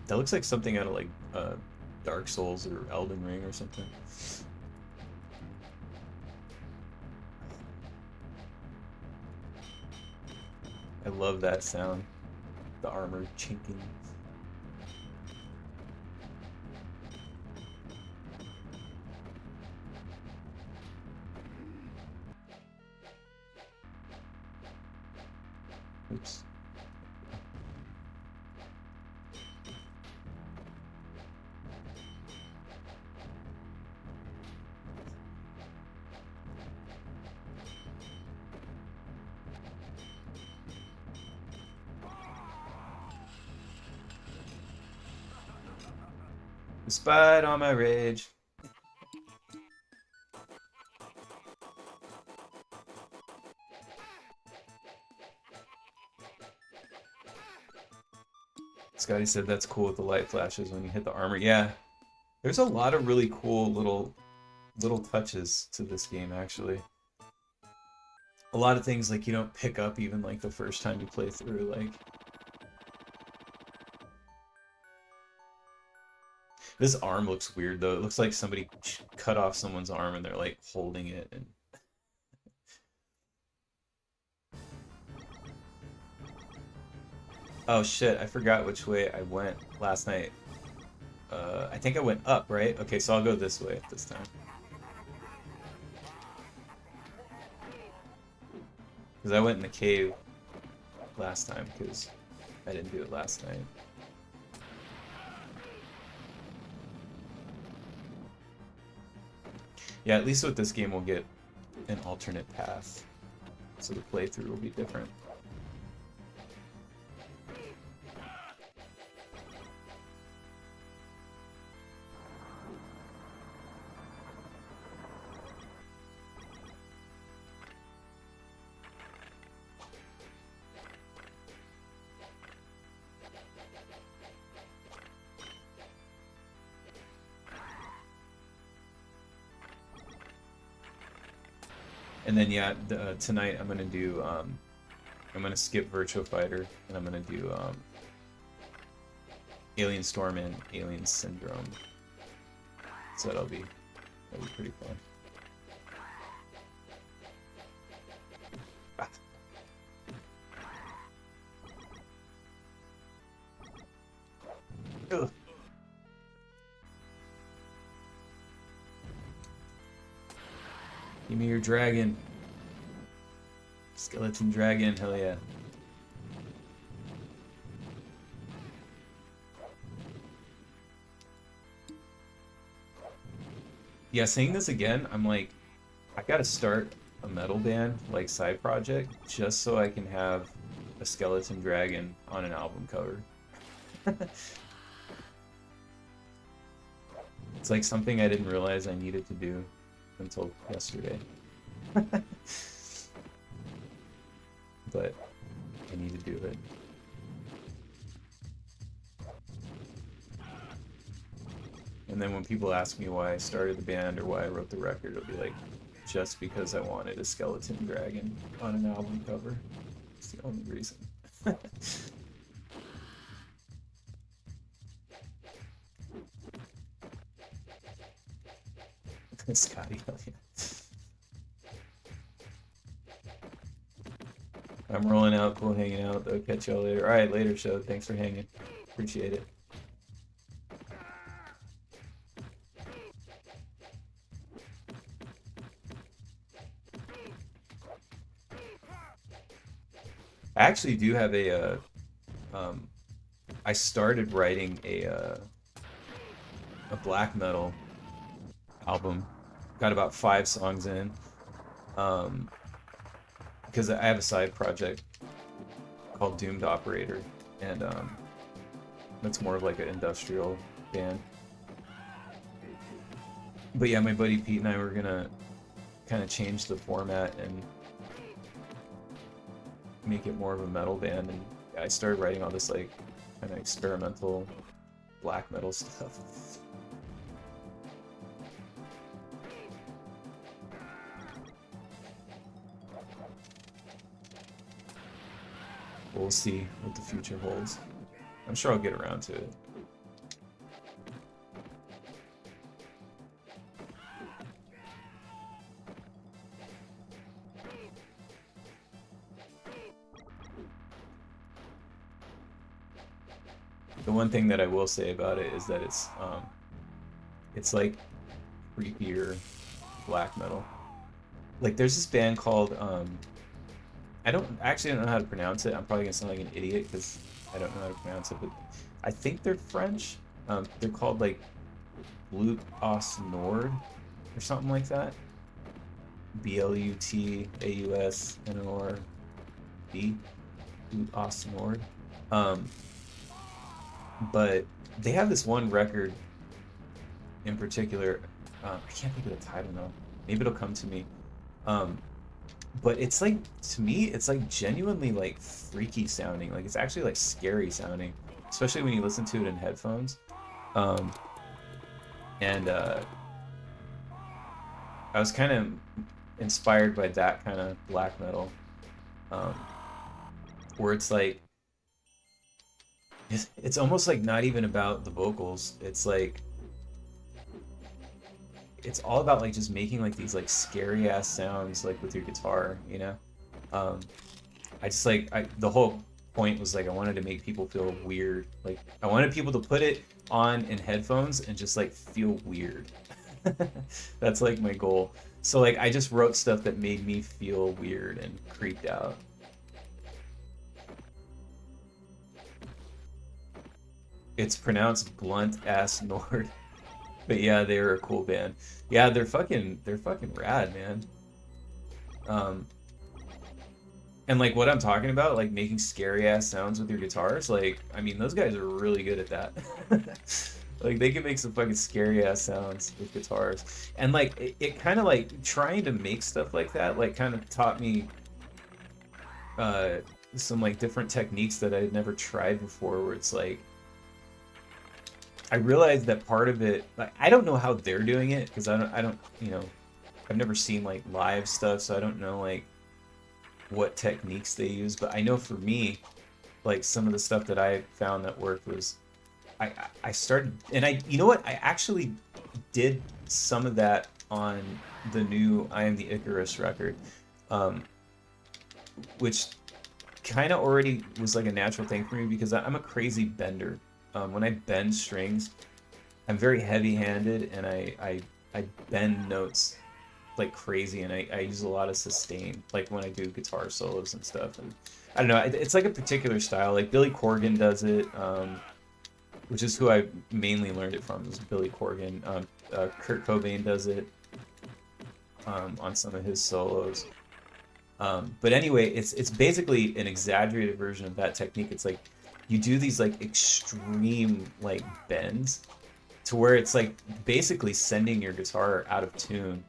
That looks like something out of like Dark Souls or Elden Ring or something. I love that sound. The armor chinking. Oops. Despite all my rage. Scotty said that's cool with the light flashes when you hit the armor. Yeah, there's a lot of really cool little touches to this game, actually. A lot of things like you don't pick up even like the first time you play through, like. This arm looks weird though. It looks like somebody cut off someone's arm and they're like holding it and oh shit, I forgot which way I went last night. I think I went up, right? Okay, so I'll go this way this time. Because I went in the cave last time because I didn't do it last night. Yeah, at least with this game we'll get an alternate path. So the playthrough will be different. And then yeah, tonight I'm gonna do I'm gonna skip Virtua Fighter and I'm gonna do Alien Storm and Alien Syndrome. So that'll be pretty fun. Ah. Ugh. Give me your dragon. Skeleton dragon, hell yeah. Yeah, saying this again, I'm like, I gotta start a metal band, like side project, just so I can have a skeleton dragon on an album cover. It's like something I didn't realize I needed to do until yesterday. But I need to do it. And then when people ask me why I started the band or why I wrote the record, it'll be like, just because I wanted a skeleton dragon on an album cover. It's the only reason. Scotty, hell yeah. I'm rolling out, cool hanging out, though. Catch y'all later. Alright, later, show. Thanks for hanging. Appreciate it. I actually do have a, I started writing a black metal album. Got about 5 songs in. Because I have a side project called Doomed Operator, and that's more of like an industrial band. But yeah, my buddy Pete and I were gonna kind of change the format and make it more of a metal band, and I started writing all this like kind of experimental black metal stuff. We'll see what the future holds. I'm sure I'll get around to it. The one thing that I will say about it is that it's like creepier black metal. Like there's this band called I don't know how to pronounce it. I'm probably gonna sound like an idiot because I don't know how to pronounce it, but I think they're French. They're called like Blut aus Nord or something like that. B-L-U-T-A-U-S-N-O-R-D. Blut aus Nord. But they have this one record in particular. I can't think of the title now. Maybe it'll come to me. But it's like, to me, it's like genuinely like freaky sounding. Like it's actually like scary sounding, especially when you listen to it in headphones. I was kind of inspired by that kind of black metal, where it's like, it's almost like not even about the vocals. It's like, it's all about like just making like these like scary ass sounds like with your guitar, you know. I just like, the whole point was like I wanted to make people feel weird. Like I wanted people to put it on in headphones and just like feel weird. That's like my goal. So like I just wrote stuff that made me feel weird and creeped out. It's pronounced Blunt Ass Nord. But yeah, they were a cool band. Yeah, they're fucking rad, man. And like what I'm talking about, like making scary ass sounds with your guitars, like I mean those guys are really good at that. Like they can make some fucking scary ass sounds with guitars. And like it kind of like trying to make stuff like that like kind of taught me some like different techniques that I had never tried before, where it's like I realized that part of it, like I don't know how they're doing it because I don't, you know, I've never seen like live stuff, so I don't know like what techniques they use. But I know for me, like some of the stuff that I found that worked was I started, and you know what, I actually did some of that on the new I Am the Icarus record, which kind of already was like a natural thing for me because I'm a crazy bender. When I bend strings, I'm very heavy-handed, and I bend notes like crazy, and I use a lot of sustain, like when I do guitar solos and stuff. And I don't know, it's like a particular style. Like Billy Corgan does it, which is who I mainly learned it from, is Billy Corgan. Kurt Cobain does it on some of his solos. But anyway, it's basically an exaggerated version of that technique. It's like you do these like extreme like bends to where it's like basically sending your guitar out of tune,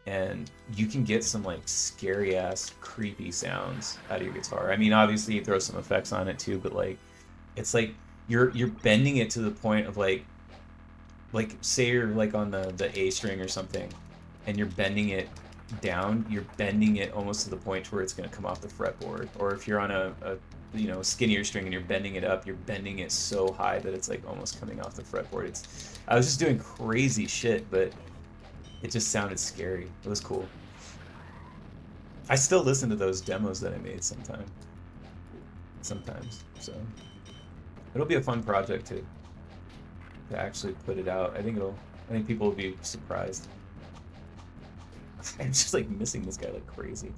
and you can get some like scary ass creepy sounds out of your guitar. I mean, obviously you throw some effects on it too, but like it's like you're bending it to the point of like say you're like on the A string or something, and you're bending it down, you're bending it almost to the point where it's going to come off the fretboard. Or if you're on a you know, skinnier string and you're bending it up, you're bending it so high that it's like almost coming off the fretboard. I was just doing crazy shit, but it just sounded scary. It was cool. I still listen to those demos that I made sometimes. So it'll be a fun project to actually put it out. I think people will be surprised. I'm just like missing this guy like crazy.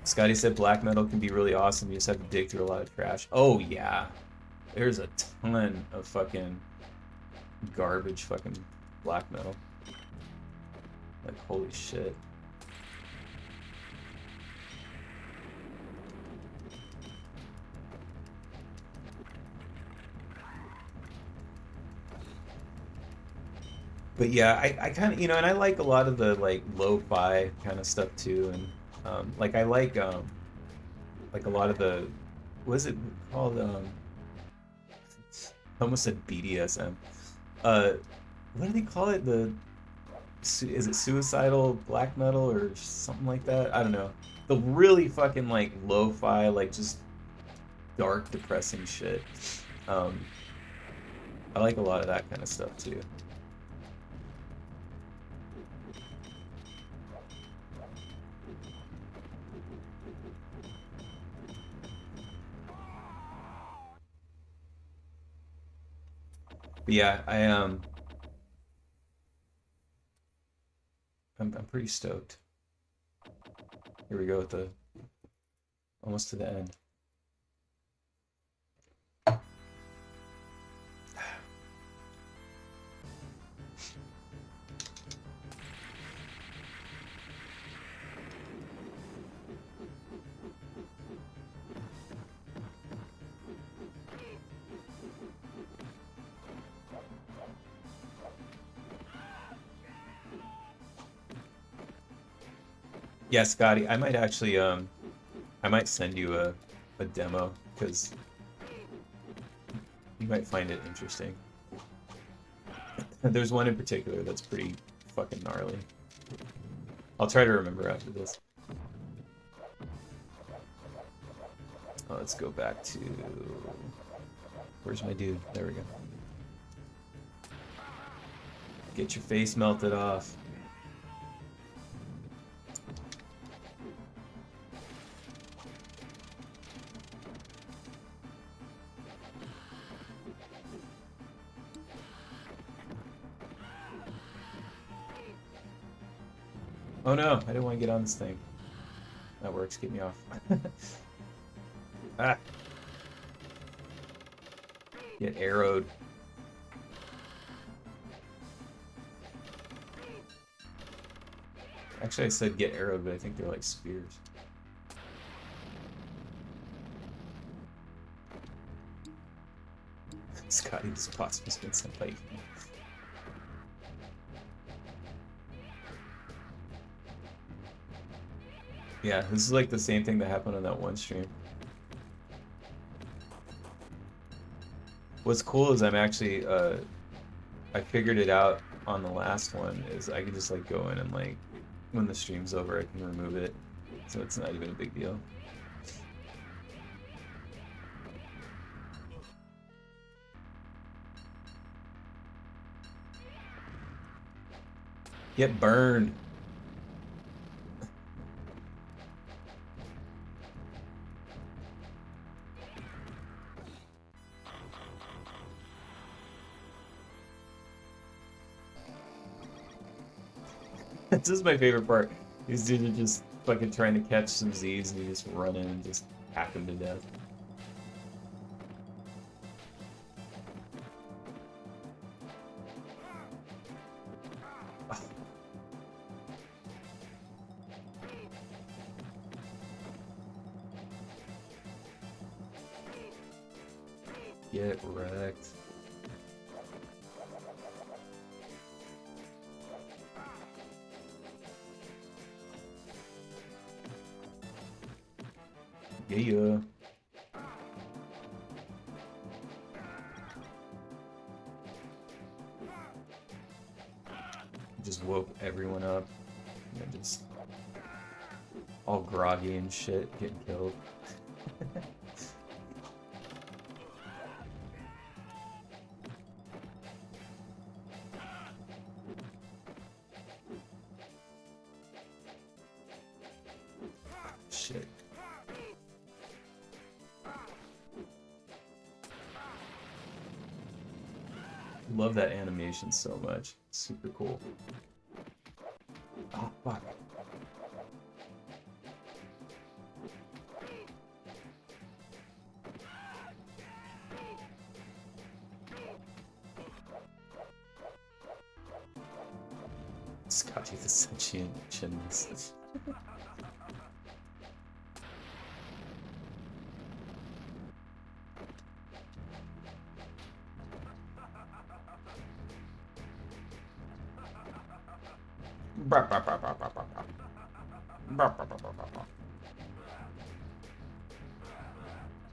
Scotty said black metal can be really awesome. You just have to dig through a lot of trash. Oh yeah, there's a ton of fucking garbage fucking black metal. Like holy shit. But yeah, I kind of, you know, and I like a lot of the like lo-fi kind of stuff too, and like I like a lot of the, what is it called? I almost said BDSM. Uh, what do they call it? Is it suicidal black metal or something like that? I don't know. The really fucking like lo-fi, like just dark, depressing shit. Um, I like a lot of that kind of stuff too. But yeah, I'm pretty stoked. Here we go with the almost to the end. Yeah, Scotty, I might actually I might send you a demo because you might find it interesting. There's one in particular that's pretty fucking gnarly. I'll try to remember after this. Oh, let's go back to... Where's my dude? There we go. Get your face melted off. Oh no, I didn't want to get on this thing. That works, get me off. Ah. Get arrowed. Actually, I said get arrowed, but I think they're like spears. Scotty, this pot's just been sent by you. Yeah, this is like the same thing that happened on that one stream. What's cool is I'm actually, I figured it out on the last one, is I can just like go in and like, when the stream's over, I can remove it. So it's not even a big deal. Get burned. This is my favorite part. These dudes are just fucking trying to catch some Z's and you just run in and just hack them to death. Get wrecked. just woke everyone up. And just all groggy and shit, getting killed. Shit. Love that animation so much. Super cool. Oh, fuck. Scotty the sentient chins.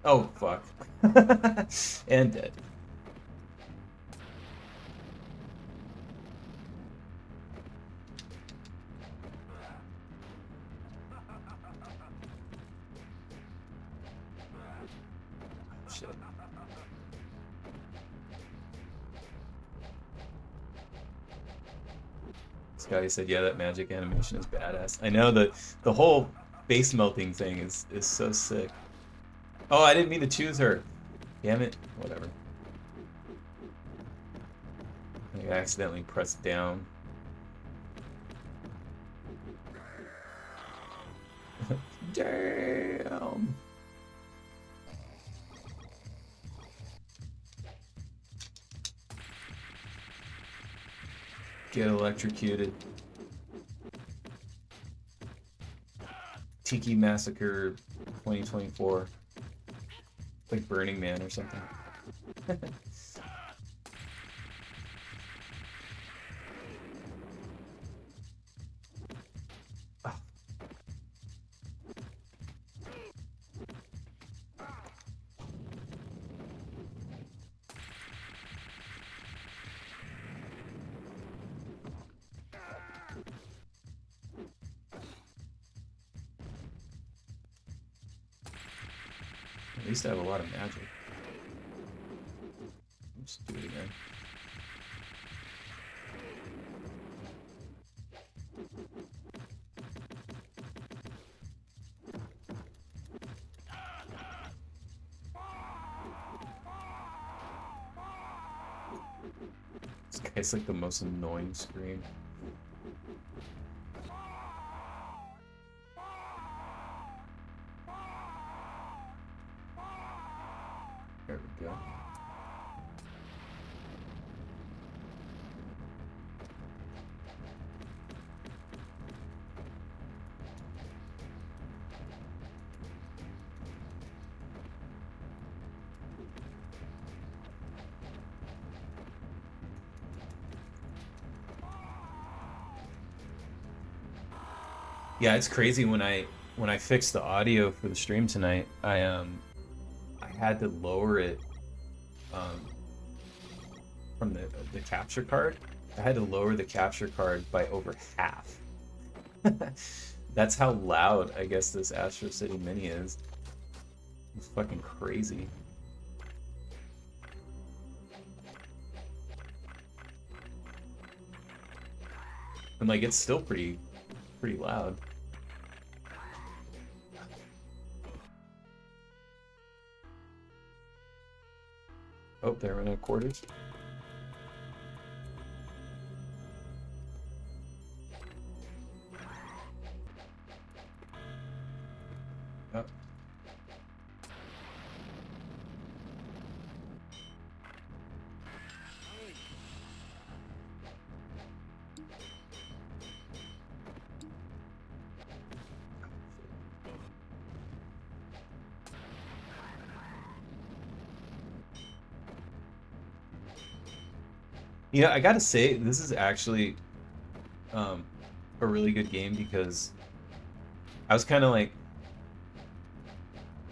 Oh, fuck. And dead. Shit. Scotty said, yeah, that magic animation is badass. I know that the whole base melting thing is so sick. Oh, I didn't mean to choose her. Damn it. Whatever. I accidentally pressed down. Damn. Get electrocuted. Tiki Massacre 2024. Like Burning Man or something. At least I have a lot of magic. Let's do it again. This guy's like the most annoying scream. There we go. Yeah, it's crazy when I fixed the audio for the stream tonight. I had to lower it from the capture card. I had to lower the capture card by over half. That's how loud I guess this Astro City Mini is. It's fucking crazy. And like it's still pretty loud. Oh, they're in quarters. Oh. Yeah, I gotta say, this is actually a really good game because I was kind of like,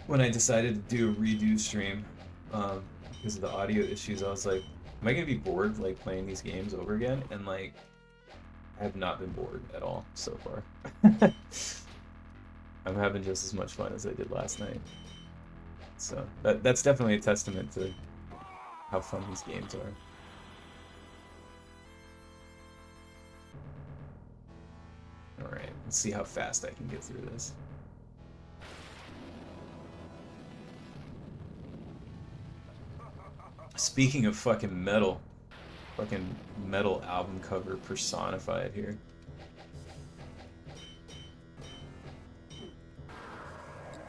when I decided to do a redo stream because of the audio issues, I was like, am I gonna be bored like playing these games over again? And like, I have not been bored at all so far. I'm having just as much fun as I did last night. So that's definitely a testament to how fun these games are. Alright, let's see how fast I can get through this. Speaking of fucking metal album cover personified here.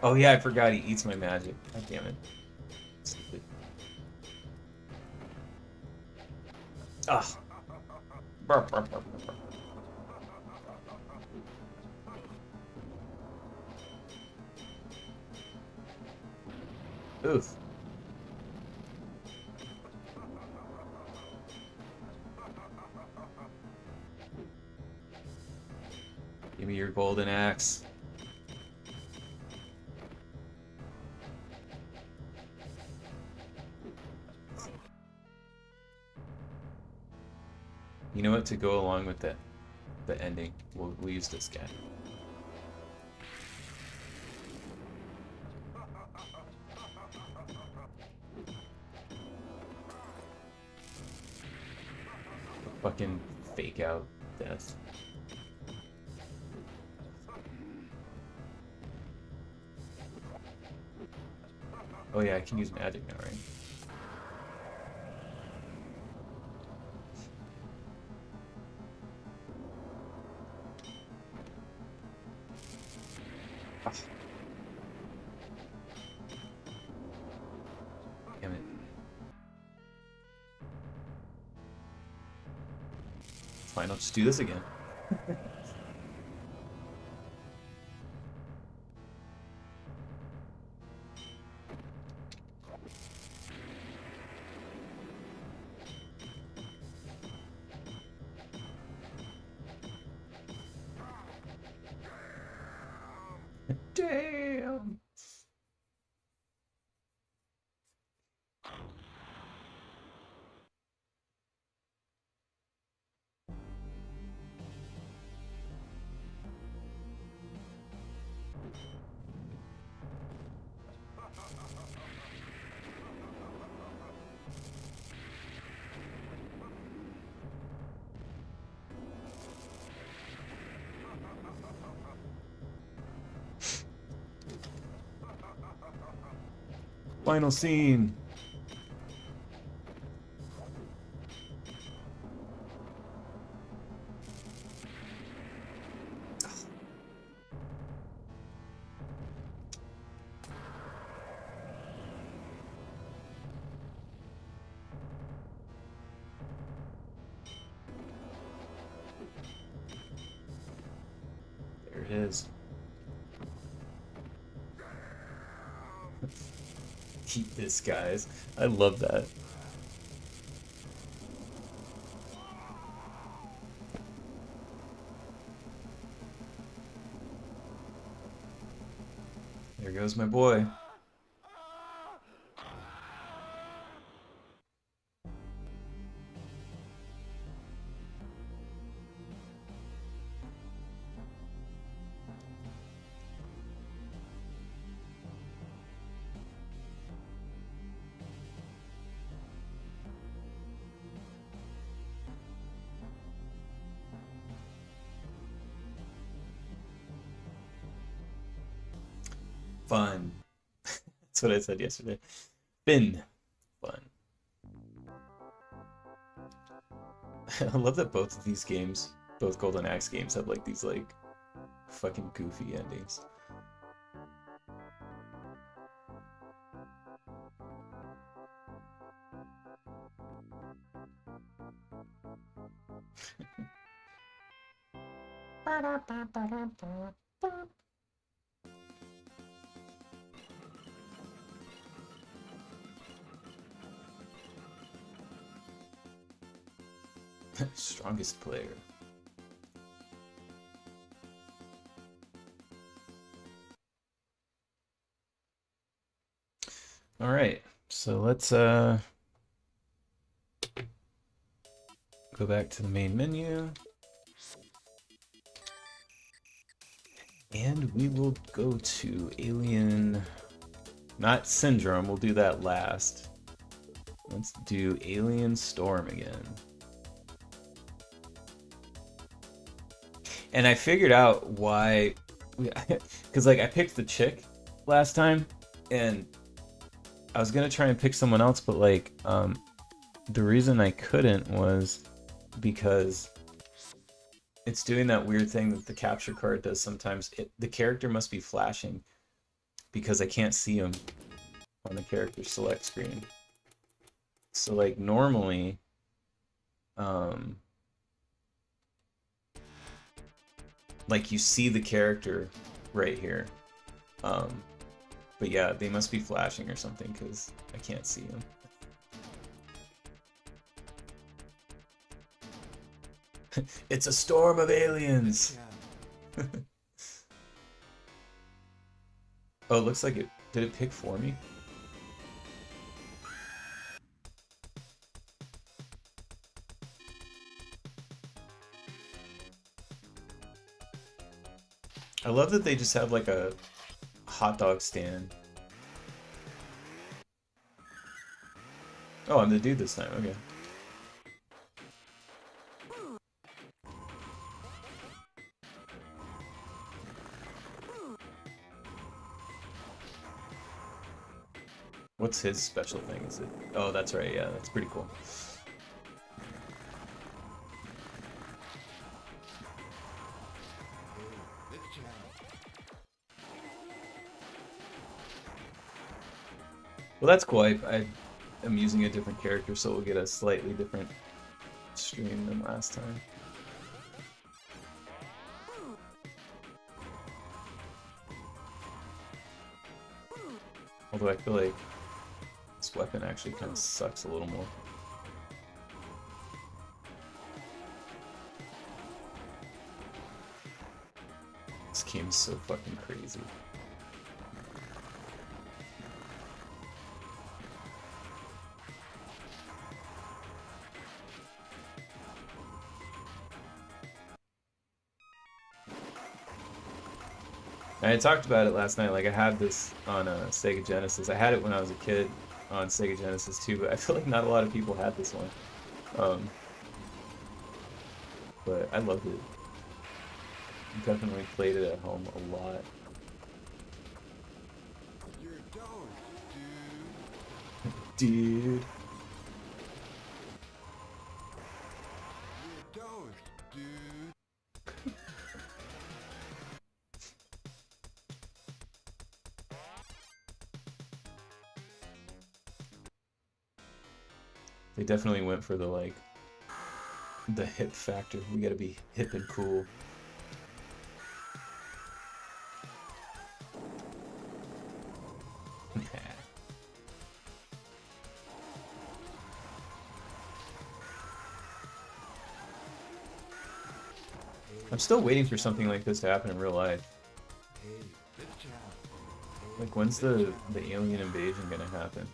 Oh yeah, I forgot he eats my magic. God damn it. Stupid. Ah. Burp, burp, burp, burp, burp. Oof. Give me your golden axe. You know what? To go along with the ending, we'll use this guy. Fucking fake out death. Oh yeah, I can use magic now, right? Damn it. Fine, I'll just do this again. Damn. Final scene. There it is. Keep this, guys. I love that. There goes my boy. Fun. That's what I said yesterday. Been fun. I love that both of these games, both Golden Axe games, have like these like fucking goofy endings. Strongest player. All right, so let's go back to the main menu. And we will go to Alien, not Syndrome, we'll do that last. Let's do Alien Storm again. And I figured out why, because like I picked the chick last time, and I was gonna try and pick someone else, but like the reason I couldn't was because it's doing that weird thing that the capture card does sometimes. The character must be flashing because I can't see him on the character select screen. So like normally, like you see the character right here. But yeah, they must be flashing or something because I can't see them. It's a storm of aliens! Oh, it looks like it... Did it pick for me? I love that they just have like a hot dog stand. Oh, I'm the dude this time, okay. What's his special thing? Is it? Oh, that's right. Yeah, that's pretty cool. Well, that's cool. I am using a different character, so we'll get a slightly different stream than last time. Although I feel like this weapon actually kind of sucks a little more. This game's so fucking crazy. I talked about it last night, like I had this on Sega Genesis. I had it when I was a kid on Sega Genesis too, but I feel like not a lot of people had this one. But I loved it. Definitely played it at home a lot. You're dosed, dude. Dude. You're dosed, dude. They definitely went for the like the hip factor. We gotta be hip and cool. I'm still waiting for something like this to happen in real life. Like, when's the alien invasion gonna happen?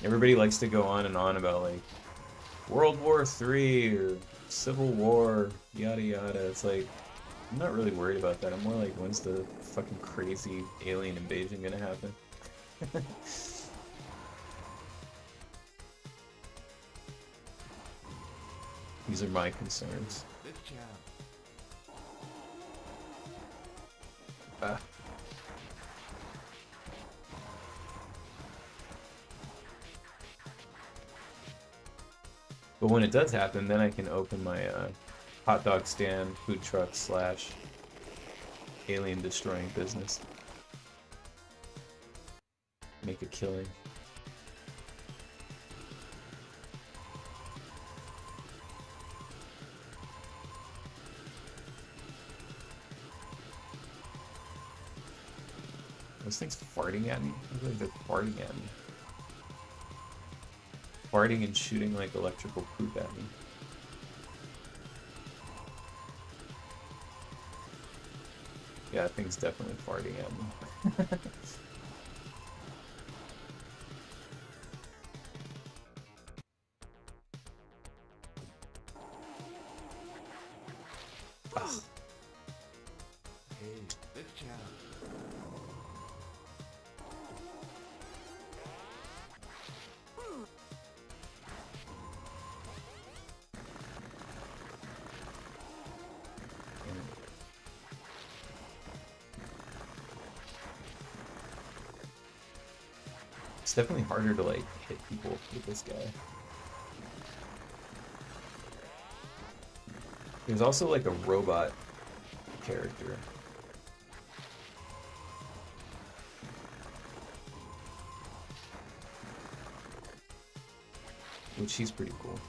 Everybody likes to go on and on about like World War III or Civil War, yada yada. It's like, I'm not really worried about that. I'm more like, when's the fucking crazy alien invasion gonna happen? These are my concerns. Ah. But when it does happen, then I can open my hot dog stand, food truck / alien destroying business. Make a killing. Those things farting at me? I feel like they're farting at me. Farting and shooting like electrical poop at me. Yeah, that thing's definitely farting at me. It's definitely harder to like hit people with this guy. There's also like a robot character. Which he's pretty cool.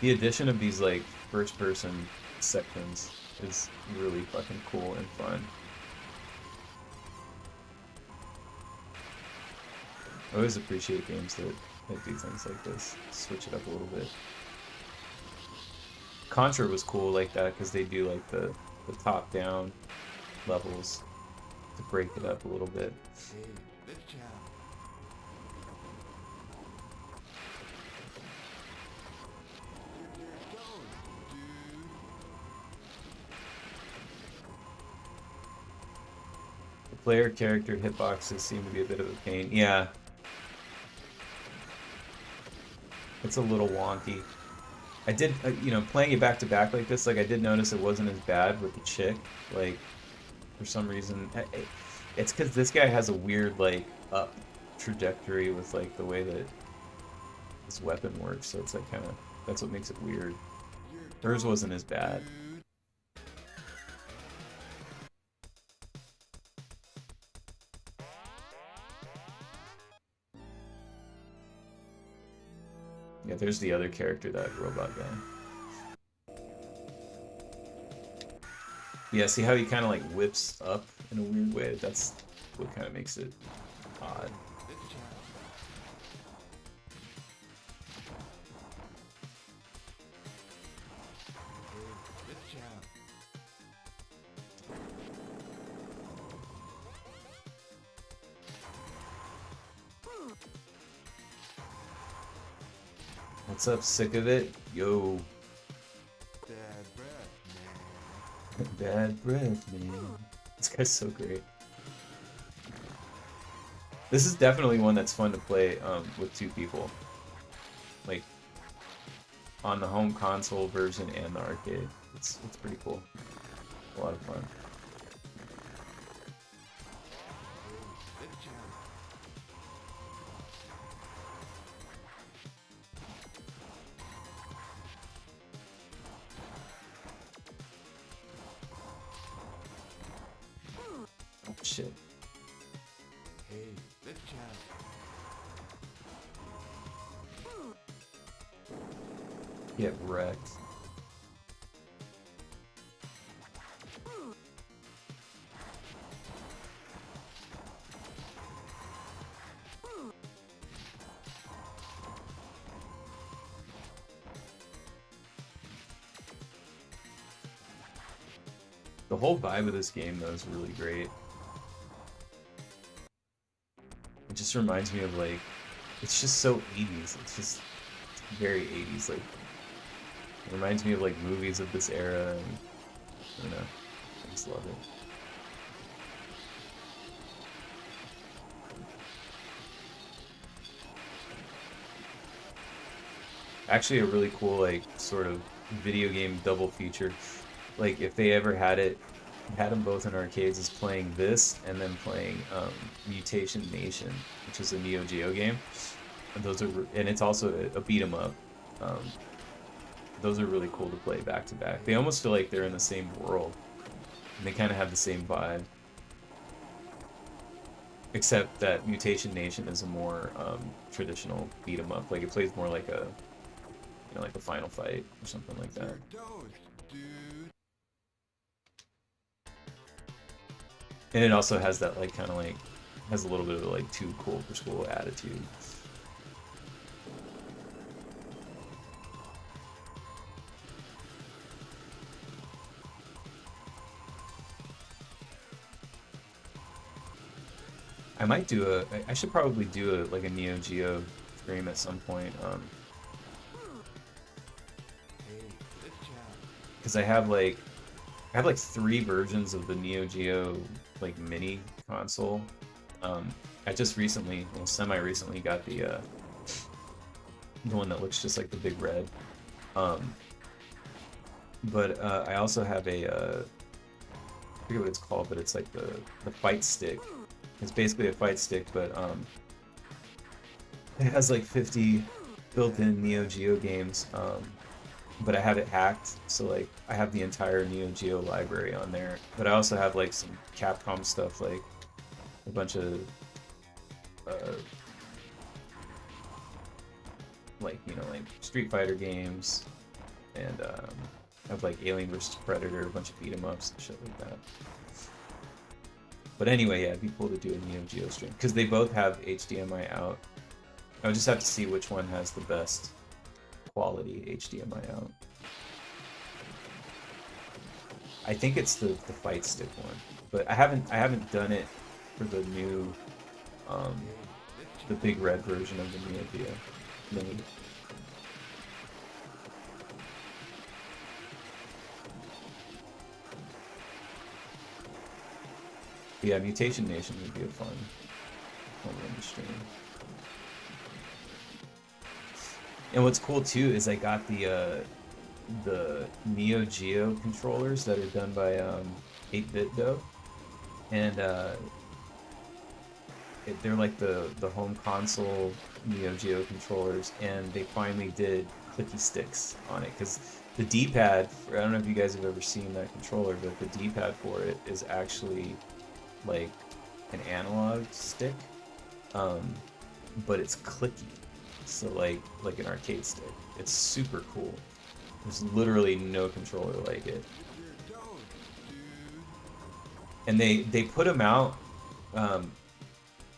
The addition of these like first person sections is really fucking cool and fun. I always appreciate games that do things like this. Switch it up a little bit. Contra was cool like that because they do like the top down levels to break it up a little bit. Hey, good job. You're done, dude. The player character hitboxes seem to be a bit of a pain. Yeah. It's a little wonky. I did, you know, playing it back to back like this, like I did notice it wasn't as bad with the chick. Like, for some reason, it's because this guy has a weird, like, up trajectory with, like, the way that his weapon works. So it's like kind of, that's what makes it weird. Hers wasn't as bad. Yeah, there's the other character, that robot guy. Yeah, see how he kind of like whips up in a weird way? That's what kind of makes it odd. Good job. Hey, good job. What's up, sick of it? Yo. Bad breath, man. Bad breath, man. This guy's so great. This is definitely one that's fun to play with two people. Like, on the home console version and the arcade. It's pretty cool. A lot of fun. Good job. Oh, shit. Hey, good job. Get wrecked. The whole vibe of this game, though, is really great. It just reminds me of, like, it's just so 80s. It's just very 80s. Like, it reminds me of, like, movies of this era, and, I don't know, I just love it. Actually, a really cool, like, sort of video game double feature. Like, if they ever had them both in arcades, is playing this and then playing Mutation Nation, which is a Neo Geo game. And those are, and it's also a beat 'em up. Those are really cool to play back to back. They almost feel like they're in the same world, and they kind of have the same vibe. Except that Mutation Nation is a more traditional beat 'em up. Like, it plays more like a, you know, like a Final Fight or something like that. You're dosed, dude. And it also has that, like, kind of like, has a little bit of a, like, too cool for school attitude. I might do I should probably do like a Neo Geo stream at some point. because I have like 3 versions of the Neo Geo like mini console. I just recently, well, semi-recently got the one that looks just like the Big Red. But I also have I forget what it's called, but it's like the fight stick. It's basically a fight stick, but it has like 50 built-in Neo Geo games. But I have it hacked, so like I have the entire Neo Geo library on there. But I also have like some Capcom stuff, like a bunch of like, you know, like Street Fighter games, and I have like Alien vs Predator, a bunch of beat 'em ups and shit like that. But anyway, yeah, it'd be cool to do a Neo Geo stream because they both have HDMI out. I would just have to see which one has the best quality HDMI out. I think it's the fight stick one, but I haven't done it for the new the Big Red version of the Neo Geo Mini. Yeah, Mutation Nation would be a fun one to stream. And what's cool too is I got the Neo Geo controllers that are done by 8-Bit Do, and they're like the home console Neo Geo controllers, and they finally did clicky sticks on it because the D-pad, I don't know if you guys have ever seen that controller, but the D-pad for it is actually like an analog stick, but it's clicky, so like an arcade stick. It's super cool. There's literally no controller like it. And they put them out,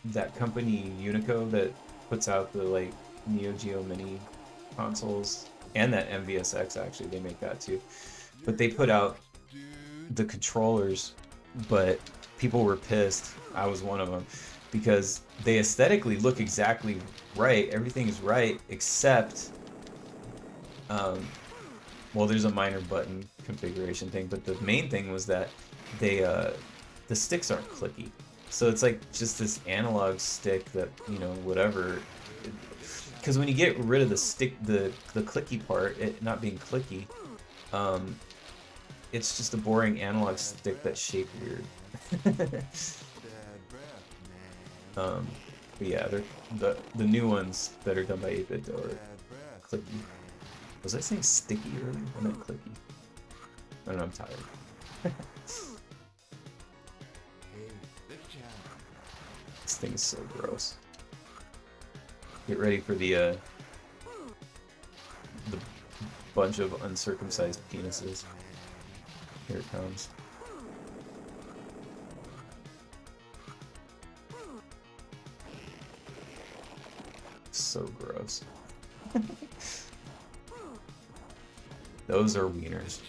that company Unico that puts out the like Neo Geo Mini consoles, and that MVSX, actually they make that too, but they put out the controllers, but people were pissed. I was one of them, because they aesthetically look exactly right, everything is right, except well, there's a minor button configuration thing, but the main thing was that they the sticks aren't clicky. So it's like just this analog stick that, you know, whatever. Because when you get rid of the stick, the clicky part, it not being clicky, it's just a boring analog stick that's shaped weird. But yeah, they're the new ones that are done by 8-Bit Do are clicky. Was I saying sticky earlier? I meant clicky. I don't know, I'm tired. This thing is so gross. Get ready for the bunch of uncircumcised penises. Here it comes. So gross. Those are wieners.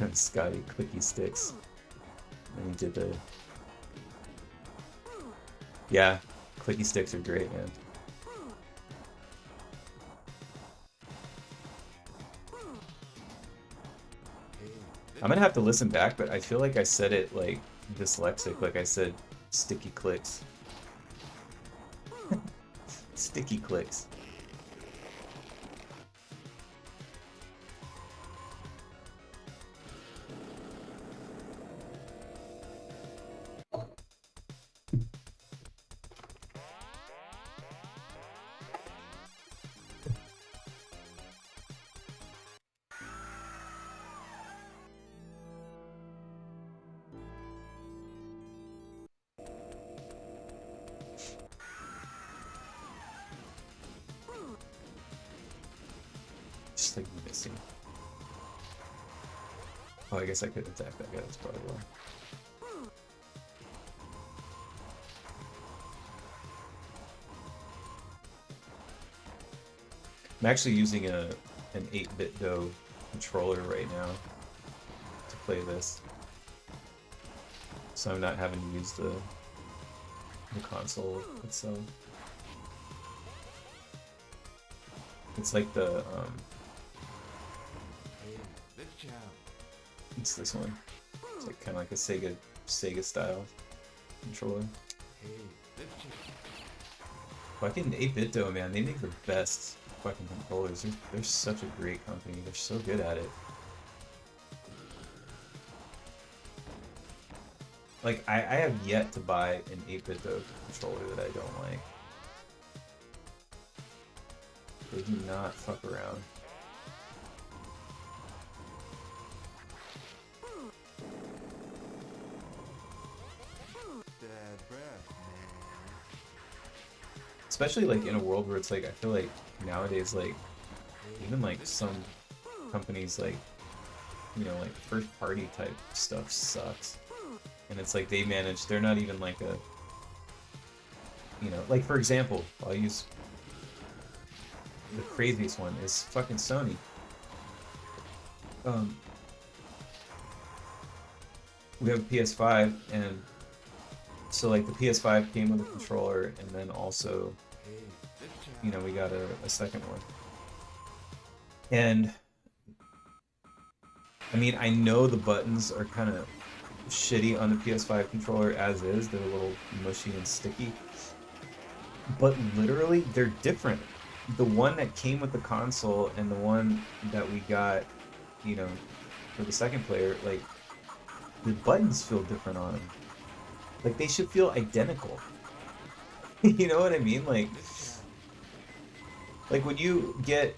And Scotty clicky sticks. And he did the... Yeah, clicky sticks are great, man. I'm gonna have to listen back, but I feel like I said it like dyslexic, like I said sticky clicks. Sticky clicks. Just like missing. Oh, I guess I could attack that guy, that's probably why. I'm actually using an 8-Bit Do controller right now to play this, so I'm not having to use the console itself. It's like the Hey, the champ. it's this one. It's like kind of like a Sega style controller. Hey, the champ. Fucking 8-Bit though, man, they make the best fucking controllers. They're such a great company. They're so good at it. Like, I have yet to buy an 8-Bit controller that I don't like. They do not fuck around. Bad breath, man. Especially like in a world where it's like, I feel like nowadays, like, even like some companies, like, you know, like first party type stuff sucks. And it's like they're not even like a, you know, like for example, I'll use the craziest one is fucking Sony. We have a PS5, and so like the PS5 came with a controller, and then also, Hey, the champ. you know, we got a second one. And I mean, I know the buttons are kind of shitty on the PS5 controller as is. They're a little mushy and sticky. But literally, they're different. The one that came with the console and the one that we got, you know, for the second player, like, the buttons feel different on them. Like, they should feel identical. You know what I mean? Like when you get,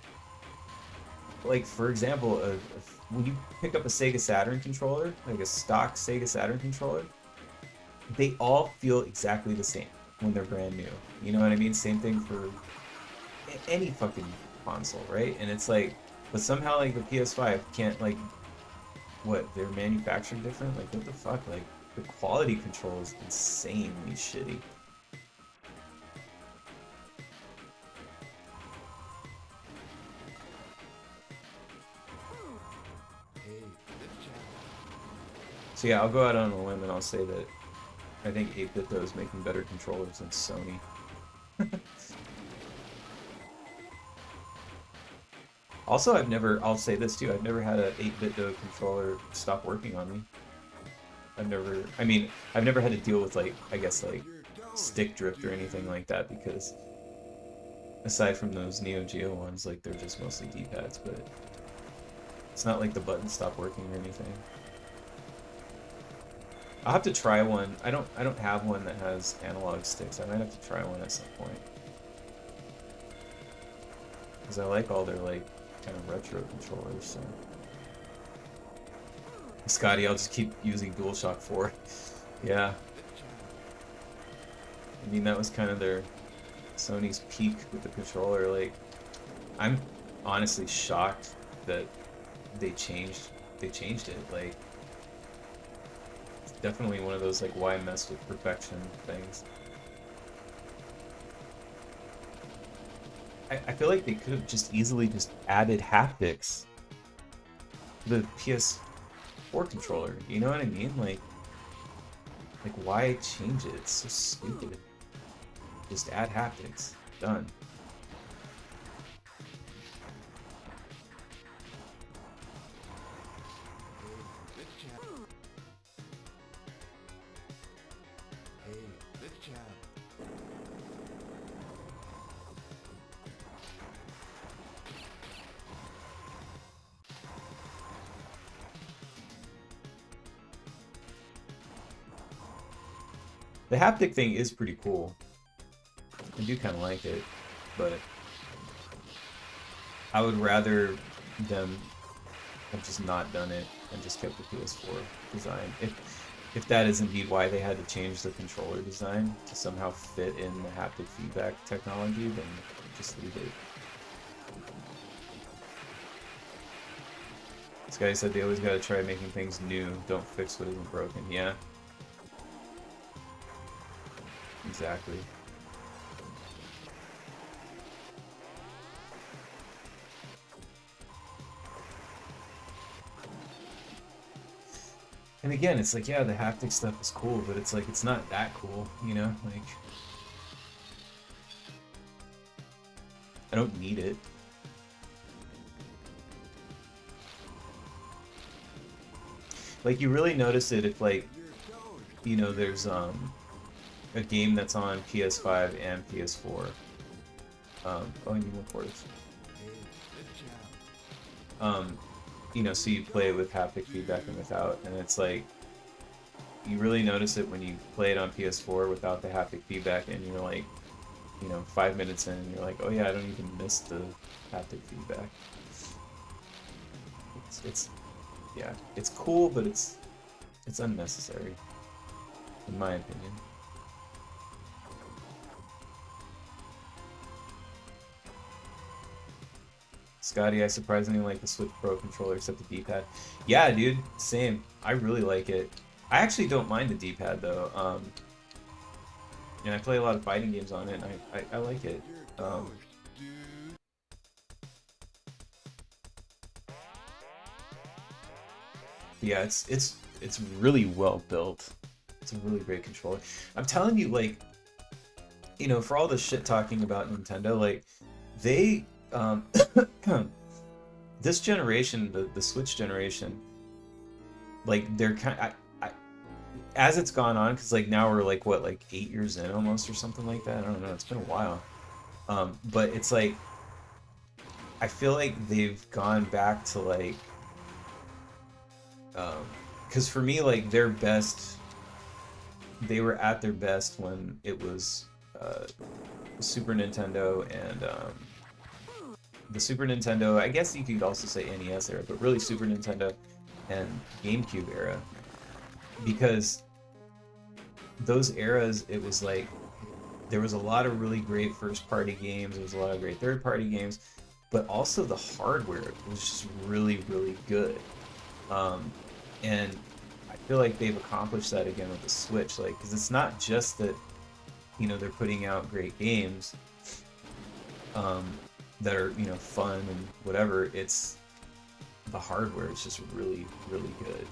like, for example, when you pick up a Sega Saturn controller, like a stock Sega Saturn controller, they all feel exactly the same when they're brand new. You know what I mean? Same thing for any fucking console, right? And it's like, but somehow like the PS5 can't, like, what, they're manufactured different? Like, what the fuck? Like, the quality control is insanely shitty. Hey, the champ. So yeah, I'll go out on a limb and I'll say that I think 8-Bit though is making better controllers than Sony. Also, I'll say this too, I've never had a 8-Bit controller stop working on me. I've never had to deal with, like, I guess, like, You're going. stick drift or anything like that, because aside from those Neo Geo ones, like, they're just mostly D-pads, but it's not like the buttons stop working or anything. I'll have to try one. I don't have one that has analog sticks. I might have to try one at some point. Because I like all their, like, kind of retro controllers, so. Scotty, I'll just keep using DualShock 4. Yeah. The champ. I mean, that was kind of their Sony's peak with the controller. Like, I'm honestly shocked that they changed it. Like, it's definitely one of those, like, why mess with perfection things. I feel like they could have just easily just added haptics to the PS4 controller. You know what I mean? Like why change it? It's so stupid. Just add haptics. Done. Hey, the champ. Hey, the champ. The haptic thing is pretty cool. I do kind of like it, but I would rather them have just not done it and just kept the PS4 design. If that is indeed why they had to change the controller design to somehow fit in the haptic feedback technology, then just leave it. This guy said they always gotta try making things new, don't fix what isn't broken. Yeah. Exactly. And again, it's like, yeah, the haptic stuff is cool, but it's like, it's not that cool, you know? Like, I don't need it. Like you really notice it if like, you know, there's a game that's on PS5 and PS4. Oh, I need more quarters. You know, so you play with haptic feedback and without, and it's like you really notice it when you play it on PS4 without the haptic feedback, and you're like, you know, 5 minutes in, and you're like, oh yeah, I don't even miss the haptic feedback. It's yeah, it's cool, but it's unnecessary, in my opinion. Scotty, I surprisingly like the Switch Pro controller except the D-pad. Yeah, dude, same. I really like it. I actually don't mind the D-pad though. And I play a lot of fighting games on it, and I like it. Yeah, it's really well built. It's a really great controller. I'm telling you, like, you know, for all the shit talking about Nintendo, like, they this generation, the Switch generation, like they're kind as it's gone on, because like now we're like what, like 8 years in almost or something like that. I don't know. It's been a while. But it's like I feel like they've gone back to like, because for me, like their best, they were at their best when it was Super Nintendo and the Super Nintendo. I guess you could also say NES era, but really Super Nintendo and GameCube era, because those eras, it was like there was a lot of really great first-party games. There was a lot of great third-party games, but also the hardware was just really, really good. And I feel like they've accomplished that again with the Switch, like, because it's not just that, you know, they're putting out great games that are, you know, fun and whatever. It's the hardware is just really, really good.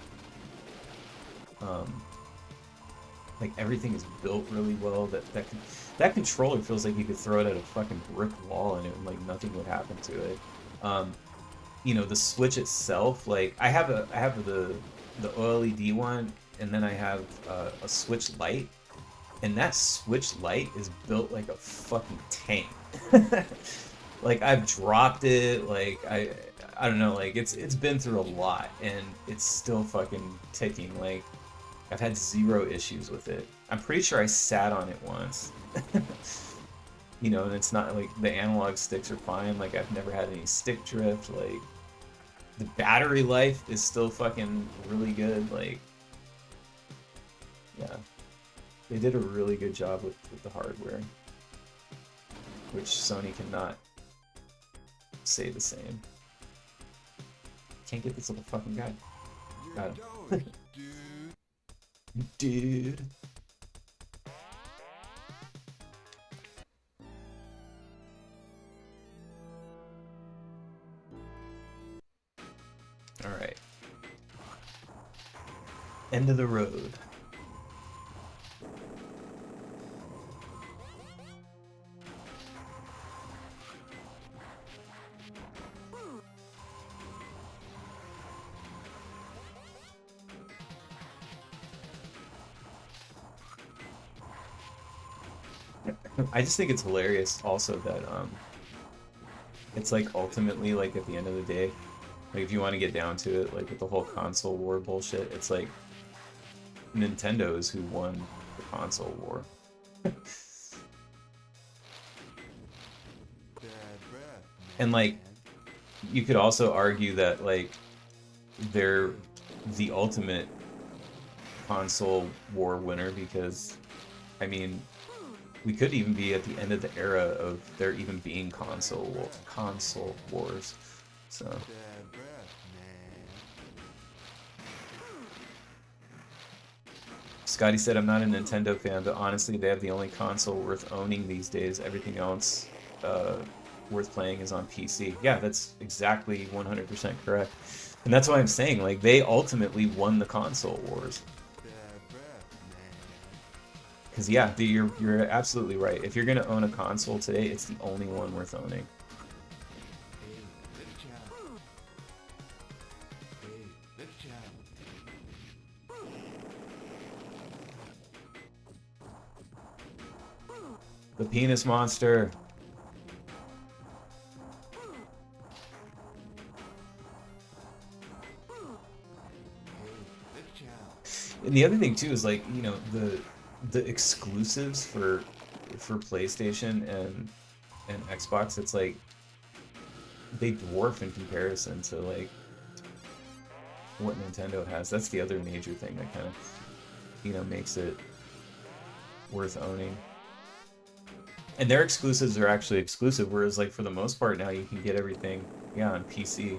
Like everything is built really well. That controller feels like you could throw it at a fucking brick wall and it like nothing would happen to it. You know, the Switch itself, like I have the OLED one, and then I have a Switch Lite, and that Switch Lite is built like a fucking tank. Like I've dropped it, like I don't know, like it's been through a lot and it's still fucking ticking. Like I've had zero issues with it. I'm pretty sure I sat on it once. You know, and it's not like the analog sticks are fine. Like I've never had any stick drift. Like the battery life is still fucking really good. Like, yeah, they did a really good job with the hardware, which Sony cannot say the same. Can't get this little fucking guy. Got him. Dude. Alright. End of the road. I just think it's hilarious also that it's like ultimately, like at the end of the day, like if you want to get down to it, like with the whole console war bullshit, it's like Nintendo is who won the console war. And like you could also argue that like they're the ultimate console war winner, because I mean we could even be at the end of the era of there even being console wars. So Scotty said, I'm not a Nintendo fan, but honestly they have the only console worth owning these days. Everything else worth playing is on PC. Yeah, that's exactly 100% correct. And that's why I'm saying, like, they ultimately won the console wars. Because yeah, you're absolutely right. If you're gonna own a console today, it's the only one worth owning. The penis monster. Hey, good job. And the other thing too is like, you know, the exclusives for PlayStation and Xbox, it's like they dwarf in comparison to like what Nintendo has. That's the other major thing that kind of, you know, makes it worth owning. And their exclusives are actually exclusive, whereas like for the most part now you can get everything, yeah, on PC.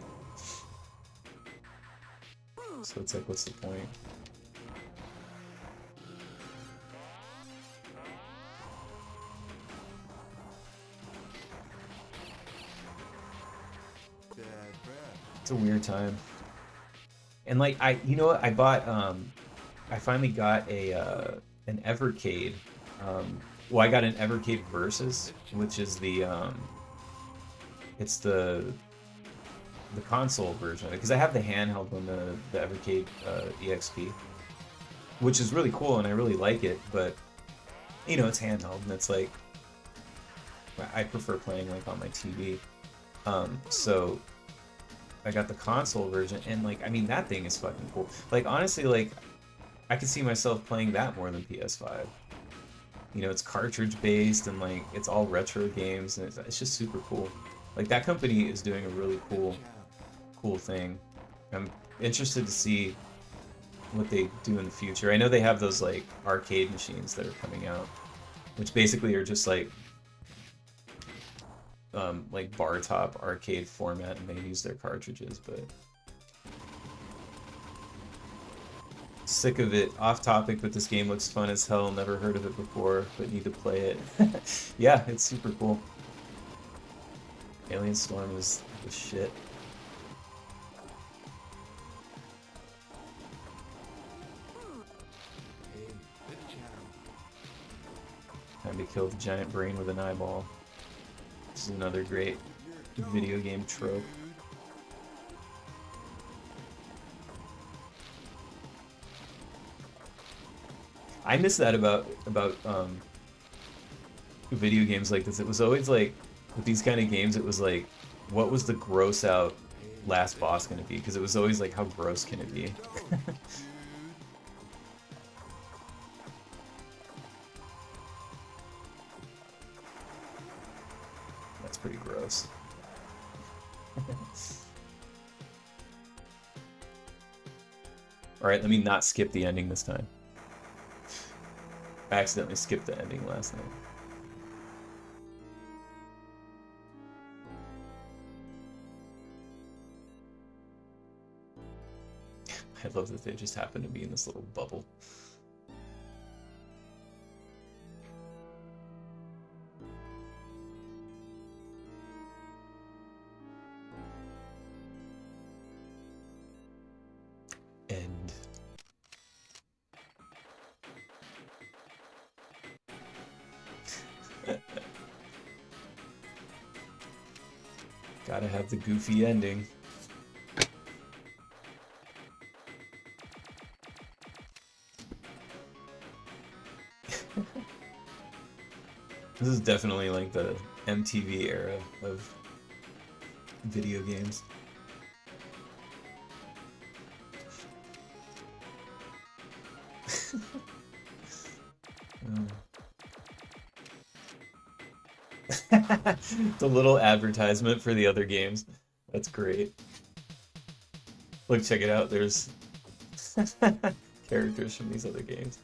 So it's like, what's the point? Bad breath. It's a weird time. And like you know what? I bought I finally got a an Evercade. Well, I got an Evercade Versus, which is the it's the console version because I have the handheld one, the Evercade EXP, which is really cool and I really like it. But you know, it's handheld and it's like I prefer playing like on my TV. So I got the console version, and like, I mean, that thing is fucking cool. Like, honestly, like, I could see myself playing that more than PS5. You know, it's cartridge based, and like, it's all retro games, and it's just super cool. Like, that company is doing a really cool thing. I'm interested to see what they do in the future. I know they have those like arcade machines that are coming out, which basically are just like bar top arcade format, and they use their cartridges, but sick of it. Off topic, but this game looks fun as hell. Never heard of it before, but need to play it. Yeah, it's super cool. Alien Storm was the shit. Hey, good job. Time to kill the giant brain with an eyeball. This is another great video game trope. I miss that about video games like this. It was always like with these kind of games, it was like, what was the gross out last boss gonna be? Because it was always like, how gross can it be? That's pretty gross. Alright, let me not skip the ending this time. I accidentally skipped the ending last night. I love that they just happen to be in this little bubble. End. Gotta have the goofy ending. This is definitely like the MTV era of video games. The little advertisement for the other games. That's great. Look, check it out. There's characters from these other games.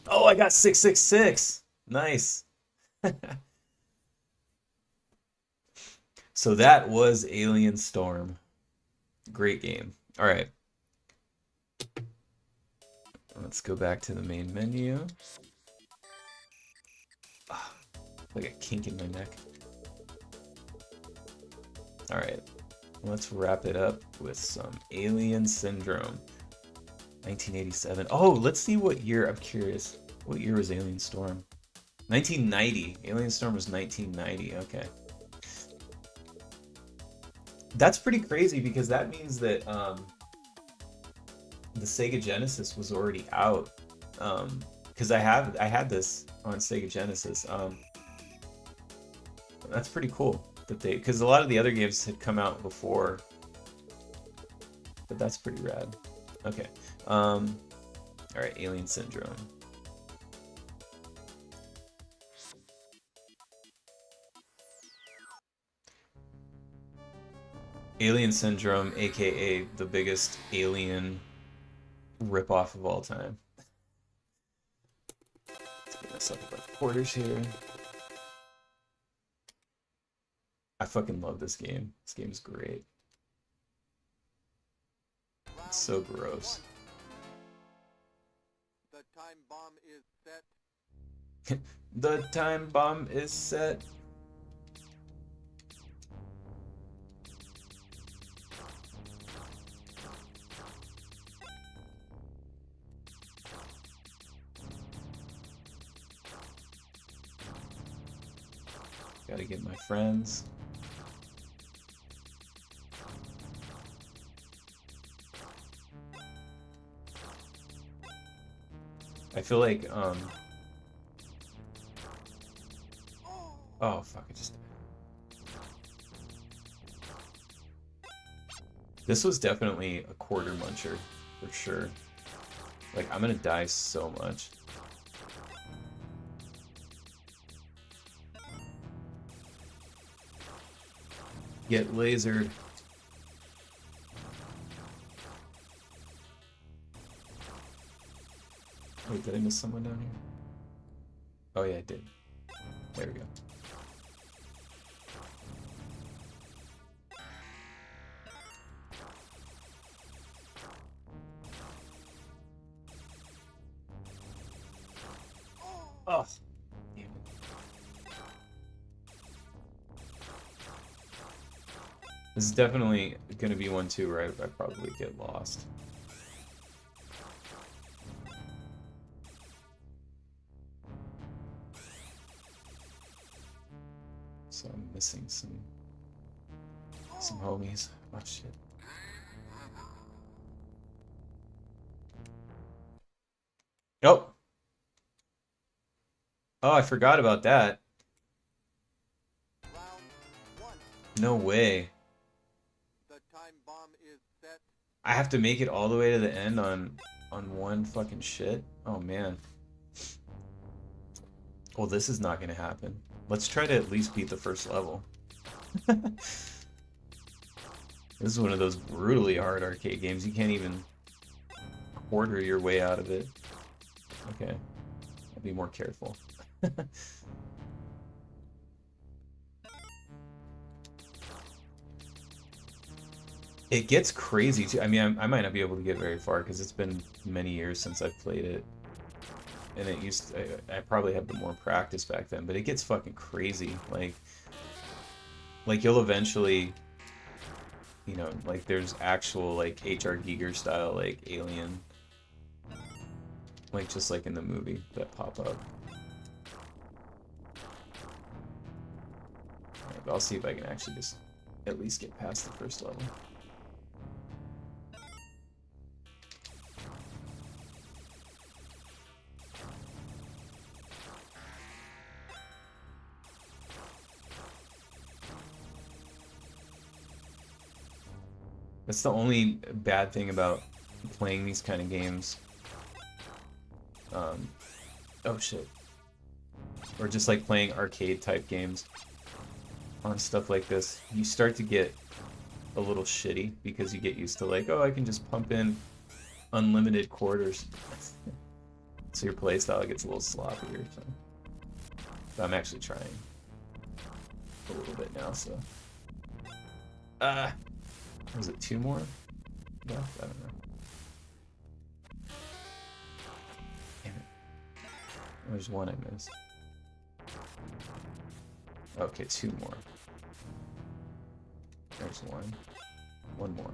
Oh, I got 666. Nice. So that was Alien Storm. Great game. All right. Let's go back to the main menu. Ah, like a kink in my neck. All right. Let's wrap it up with some Alien Syndrome. 1987. Oh, let's see what year. I'm curious. What year was Alien Storm? 1990. Alien Storm was 1990. Okay. That's pretty crazy because that means that the Sega Genesis was already out because I had this on Sega Genesis. That's pretty cool that they, because a lot of the other games had come out before, but that's pretty rad. Okay. All right, Alien Syndrome. Alien Syndrome, aka the biggest alien ripoff of all time. Let's get myself a bunch of quarters here. I fucking love this game. This game is great. It's so gross. The time bomb is set. The time bomb is set. Gotta get my friends. I feel like, oh fuck, I just... This was definitely a quarter muncher, for sure. Like, I'm gonna die so much. Get lasered. Wait, did I miss someone down here? Oh yeah, I did. There we go. Oh, damn it. This is definitely going to be one too where I probably get lost. So I'm missing some homies. Oh shit. Oh. Oh, I forgot about that. Round one. No way. The time bomb is set. I have to make it all the way to the end on one fucking shit. Oh man. Well, this is not gonna happen. Let's try to at least beat the first level. This is one of those brutally hard arcade games. You can't even quarter your way out of it. Okay. I'll be more careful. It gets crazy too. I mean, I might not be able to get very far because it's been many years since I've played it. And it used to, I probably had the more practice back then, but it gets fucking crazy. Like you'll eventually, you know, like there's actual like H.R. Giger style like alien, like just like in the movie that pop up. Alright, but I'll see if I can actually just at least get past the first level. That's the only bad thing about playing these kind of games. Oh shit. Or just like playing arcade type games on stuff like this. You start to get a little shitty because you get used to like, oh, I can just pump in unlimited quarters. So your playstyle gets a little sloppier. So. But I'm actually trying a little bit now, so. Was it 2 more? No, I don't know. Damn it. There's one I missed. Okay, 2 more. There's one. One more.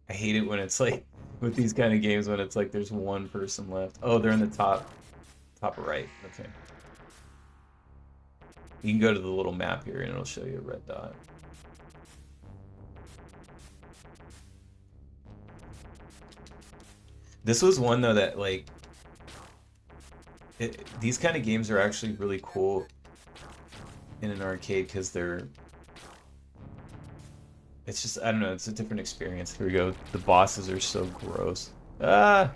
I hate it when it's like with these kind of games when it's like there's one person left. Oh, they're in the top right. Okay. You can go to the little map here and it'll show you a red dot. This was one though that like these kind of games are actually really cool in an arcade because it's just, I don't know, it's a different experience. Here we go. The bosses are so gross. Ah!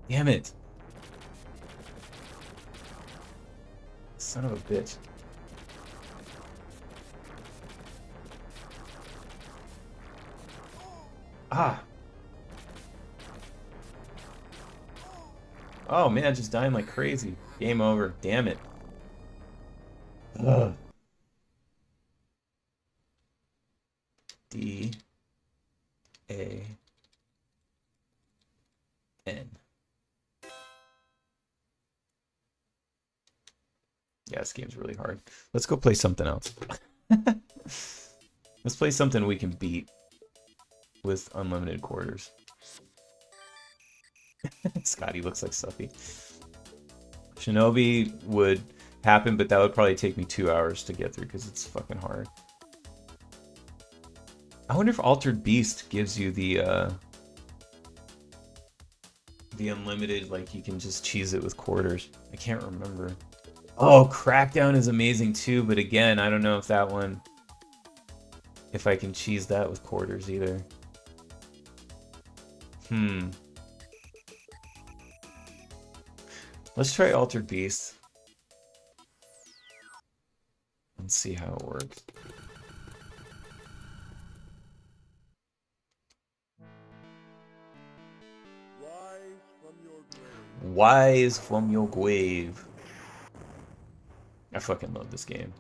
Damn it. Son of a bitch. Ah! Oh man, just dying like crazy. Game over. Damn it. Ugh. D A N. Yeah, this game's really hard. Let's go play something else. Let's play something we can beat with unlimited quarters. Scotty looks like Suffy. Shinobi would happen, but that would probably take me 2 hours to get through because it's fucking hard. I wonder if Altered Beast gives you the unlimited, like you can just cheese it with quarters. I can't remember. Oh, Crackdown is amazing too, but again, I don't know if that one, if I can cheese that with quarters either. Let's try Altered Beast. And see how it works. Wise from your grave. I fucking love this game.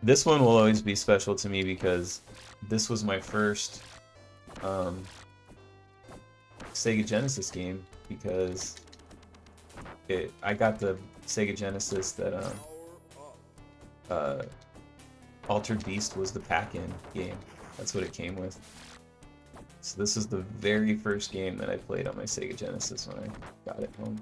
This one will always be special to me because this was my first Sega Genesis game, because I got the Sega Genesis that Altered Beast was the pack-in game. That's what it came with. So this is the very first game that I played on my Sega Genesis when I got it home.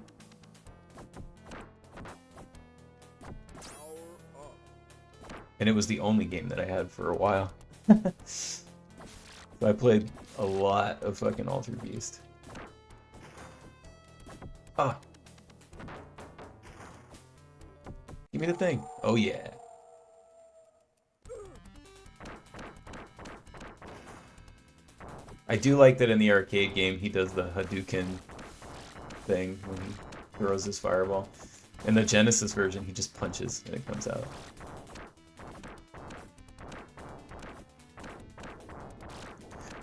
And it was the only game that I had for a while. So I played a lot of fucking Altered Beast. Ah. Give me the thing. Oh yeah. I do like that in the arcade game he does the Hadouken thing when he throws his fireball. In the Genesis version he just punches and it comes out.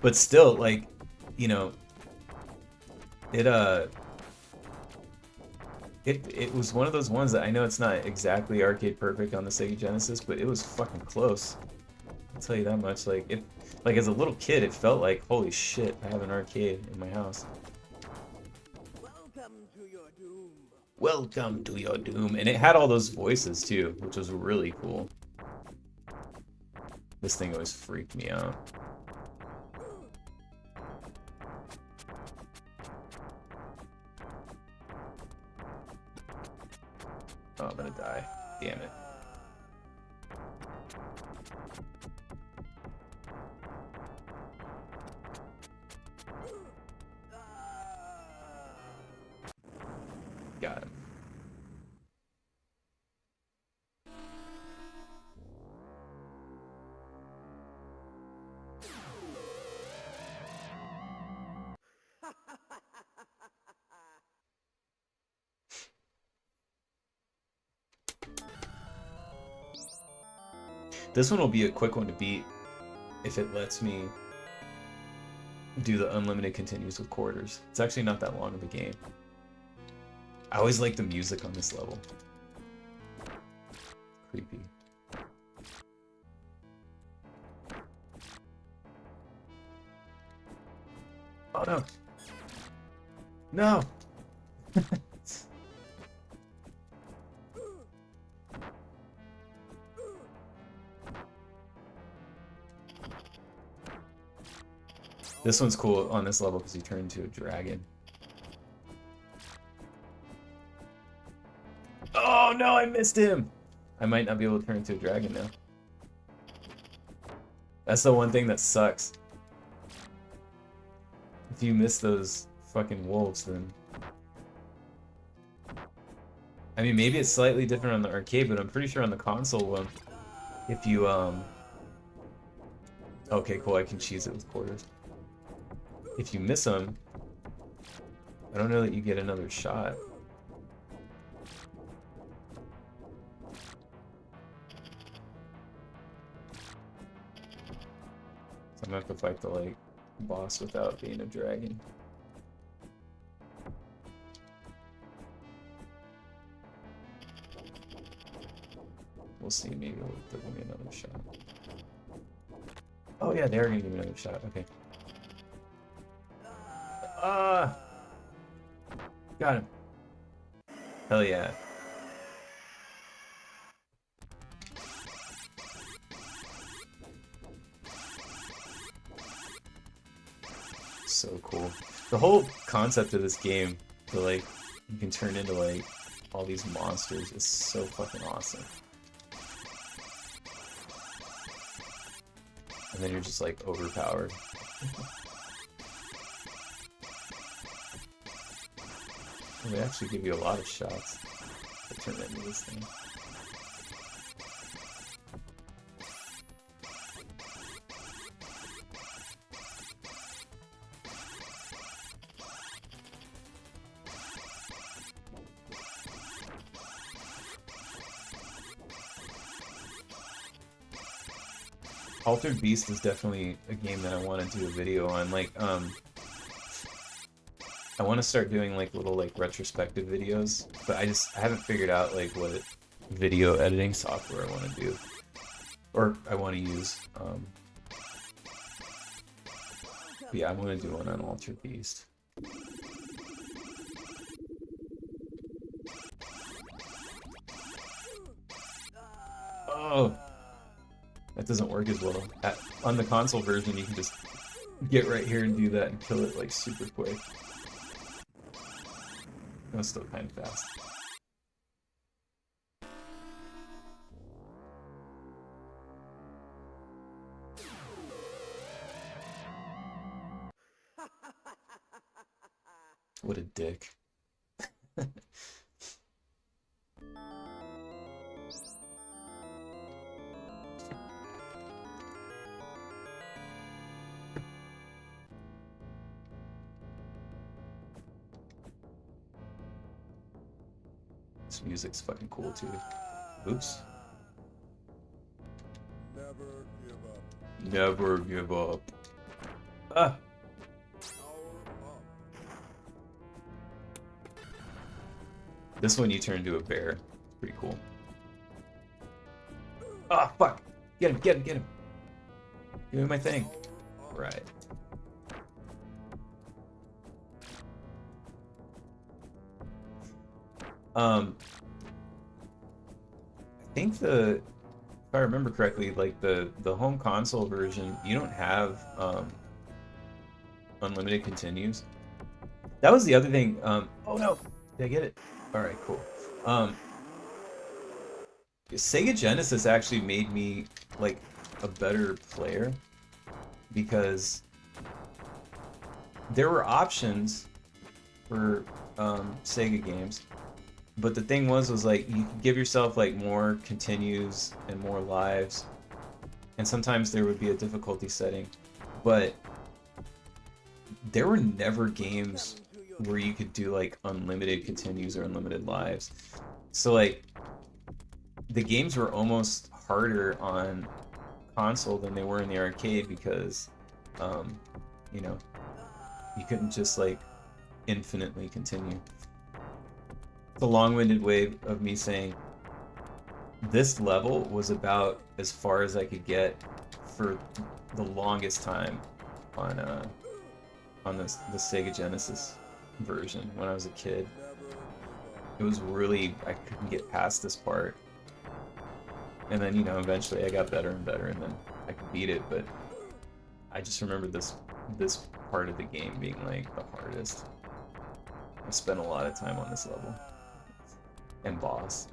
But still, like, you know, it was one of those ones that I know it's not exactly arcade perfect on the Sega Genesis, but it was fucking close. I'll tell you that much. Like as a little kid, it felt like, holy shit, I have an arcade in my house. Welcome to your doom. Welcome to your doom. And it had all those voices too, which was really cool. This thing always freaked me out. Oh, I'm gonna die. Damn it. Got him. This one will be a quick one to beat if it lets me do the unlimited continues with quarters. It's actually not that long of a game. I always like the music on this level. Creepy. Oh no! No! This one's cool on this level because you turn into a dragon. Oh no, I missed him! I might not be able to turn into a dragon now. That's the one thing that sucks. If you miss those fucking wolves, then... I mean, maybe it's slightly different on the arcade, but I'm pretty sure on the console one, if you, okay, cool, I can cheese it with quarters. If you miss them, I don't know that you get another shot. So I'm gonna have to fight the, like, boss without being a dragon. We'll see, maybe they'll give me another shot. Oh yeah, they're gonna give me another shot, okay. Got him. Hell yeah. So cool. The whole concept of this game, that like you can turn into like all these monsters, is so fucking awesome. And then you're just like overpowered. And they actually give you a lot of shots to turn into this thing. Altered Beast is definitely a game that I want to do a video on. Like, I want to start doing like little like retrospective videos, but I haven't figured out like what video editing software I want to do, or I want to use. But yeah, I'm gonna do one on Altered Beast. Oh. That doesn't work as well. On the console version, you can just get right here and do that and kill it like super quick. That's still kind of fast. What a dick. This music's fucking cool too. Oops. Never give up. Never give up. Ah! Power up. This one you turn into a bear. It's pretty cool. Ah, fuck! Get him, get him, get him! Give me my thing. Right. I think if I remember correctly, like the home console version, you don't have unlimited continues. That was the other thing. Oh no, did I get it? All right, cool. Sega Genesis actually made me like a better player because there were options for Sega games. But the thing was like you could give yourself like more continues and more lives, and sometimes there would be a difficulty setting, but there were never games where you could do like unlimited continues or unlimited lives. So like the games were almost harder on console than they were in the arcade because you know, you couldn't just like infinitely continue. The long-winded way of me saying this level was about as far as I could get for the longest time on the Sega Genesis version when I was a kid. It was really, I couldn't get past this part, and then, you know, eventually I got better and better, and then I could beat it. But I just remember this part of the game being like the hardest. I spent a lot of time on this level. And boss.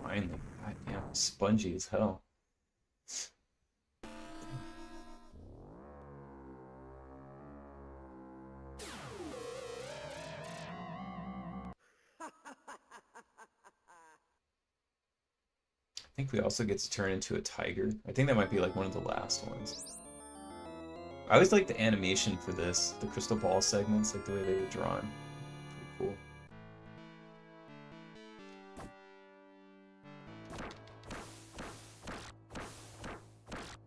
Finally. God damn, spongy as hell. I think we also get to turn into a tiger. I think that might be like one of the last ones. I always like the animation for this, the crystal ball segments, like the way they were drawn. Pretty cool.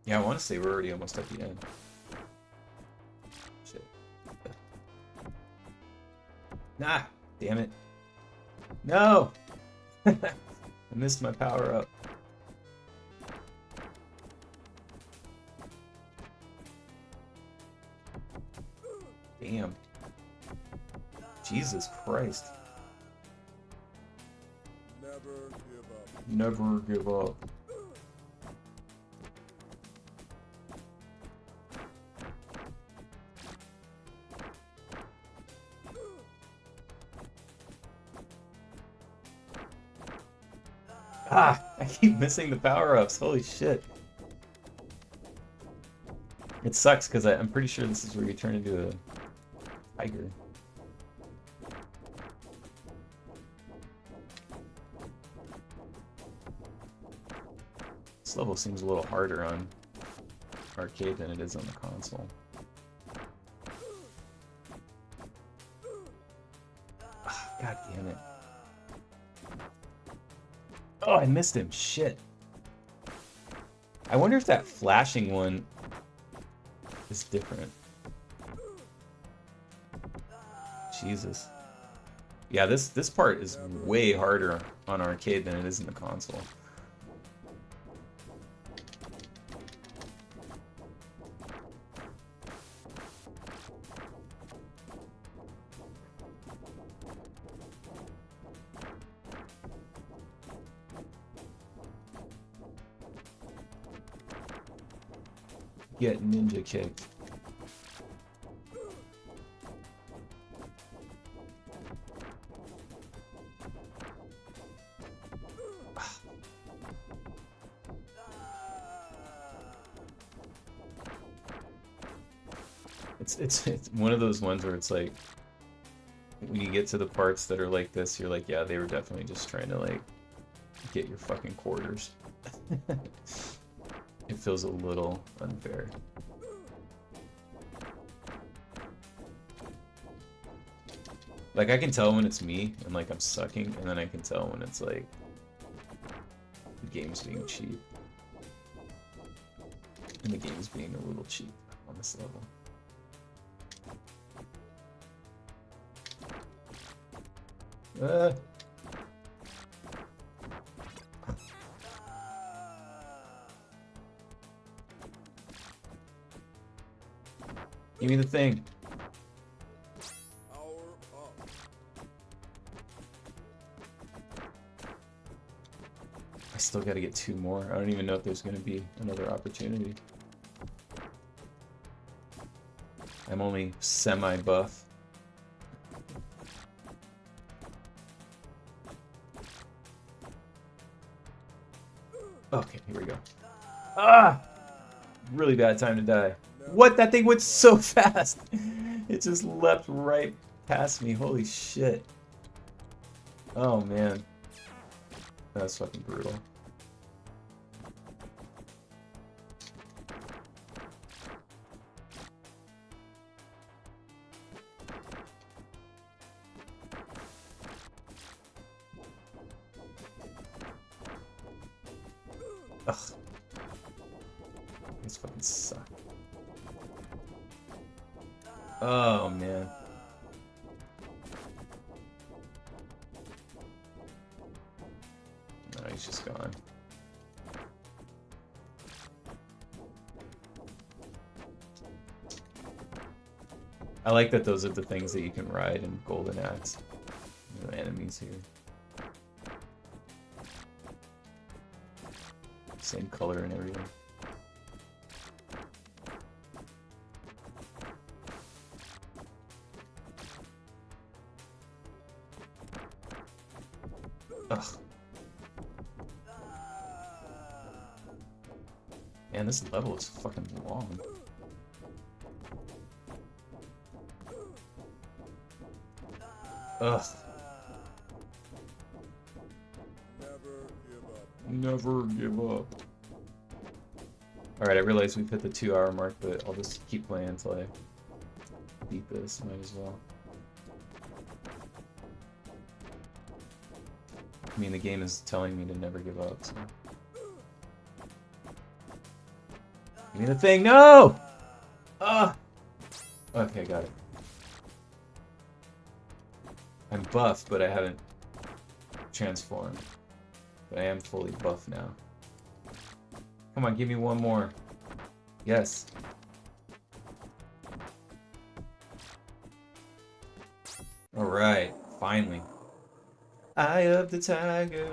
Yeah, I want to say we're already almost at the end. Shit. Nah, damn it. No! I missed my power up. Damn. Jesus Christ. Never give up. Never give up. Ah, I keep missing the power-ups. Holy shit. It sucks because I'm pretty sure this is where you turn into a tiger. This level seems a little harder on arcade than it is on the console. Ah, God damn it. Oh, I missed him. Shit. I wonder if that flashing one is different. Jesus. Yeah, this part is way harder on arcade than it is in the console. Get ninja kicked. It's one of those ones where it's like when you get to the parts that are like this, you're like, yeah, they were definitely just trying to like get your fucking quarters. It feels a little unfair. Like I can tell when it's me and like I'm sucking, and then I can tell when it's like the game's being cheap. And the game's being a little cheap on this level. Give me the thing. Power up. I still gotta get 2 more. I don't even know if there's gonna be another opportunity. I'm only semi-buff. Okay, here we go. Ah! Really bad time to die. What? That thing went so fast! It just leapt right past me. Holy shit. Oh, man. That's fucking brutal. Ugh. These fucking suck. Oh, man. No, he's just gone. I like that those are the things that you can ride in Golden Axe. The enemies here. Same color and everything. Ugh. Man, this level is fucking long. Ugh. Never give up. Never give up. Alright, I realize we've hit the 2-hour mark, but I'll just keep playing until I beat this. Might as well. I mean, the game is telling me to never give up, so. Give me the thing! No! Ugh! Okay, got it. I'm buff, but I haven't transformed. But I am fully buff now. Come on, give me one more. Yes. Alright, finally. Eye of the tiger.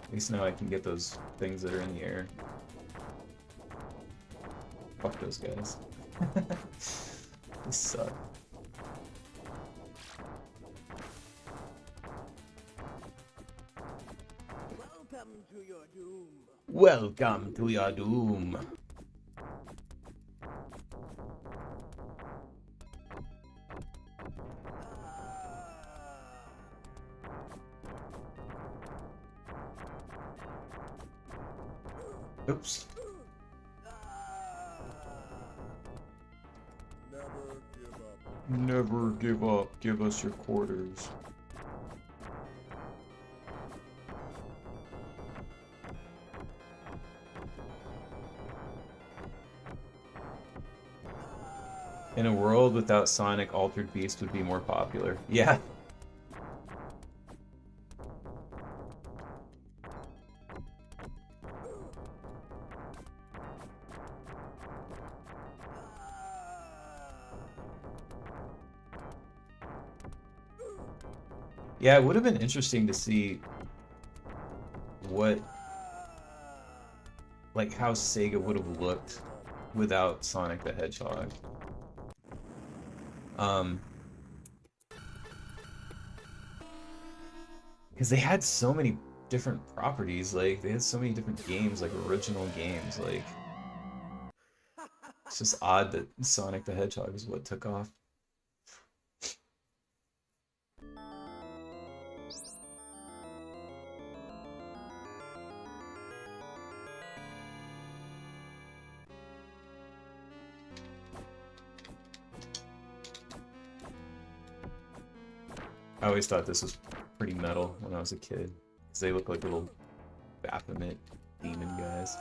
At least now I can get those things that are in the air. Fuck those guys. They suck. Welcome to your doom. Welcome to your doom. Oops. Never give up. Never give up. Give us your quarters. In a world without Sonic, Altered Beast would be more popular. Yeah. Yeah, it would have been interesting to see what, like, how Sega would have looked without Sonic the Hedgehog. Because they had so many different properties, like, they had so many different games, like, original games, like, it's just odd that Sonic the Hedgehog is what took off. I always thought this was pretty metal when I was a kid, because they look like little Baphomet demon guys.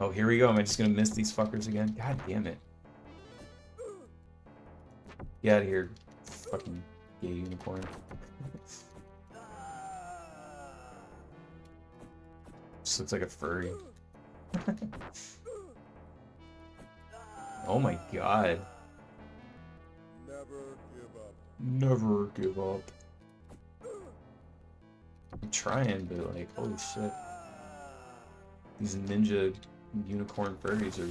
Oh, here we go. Am I just gonna miss these fuckers again? God damn it. Get out of here, fucking gay unicorn. Just looks like a furry. Oh my god. Never give up. Never give up. I'm trying, but like, holy shit. These ninja unicorn furries are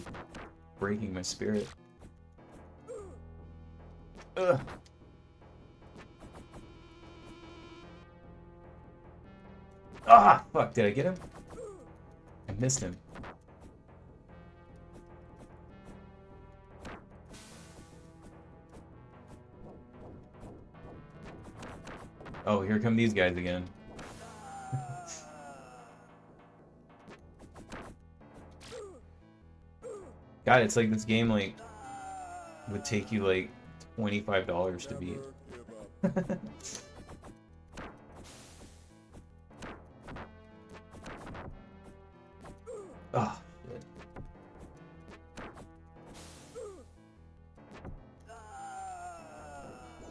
breaking my spirit. Ugh. Ah, fuck, did I get him? I missed him. Oh, here come these guys again. God, it's like this game like would take you like $25 to beat. Never give up. Oh, shit.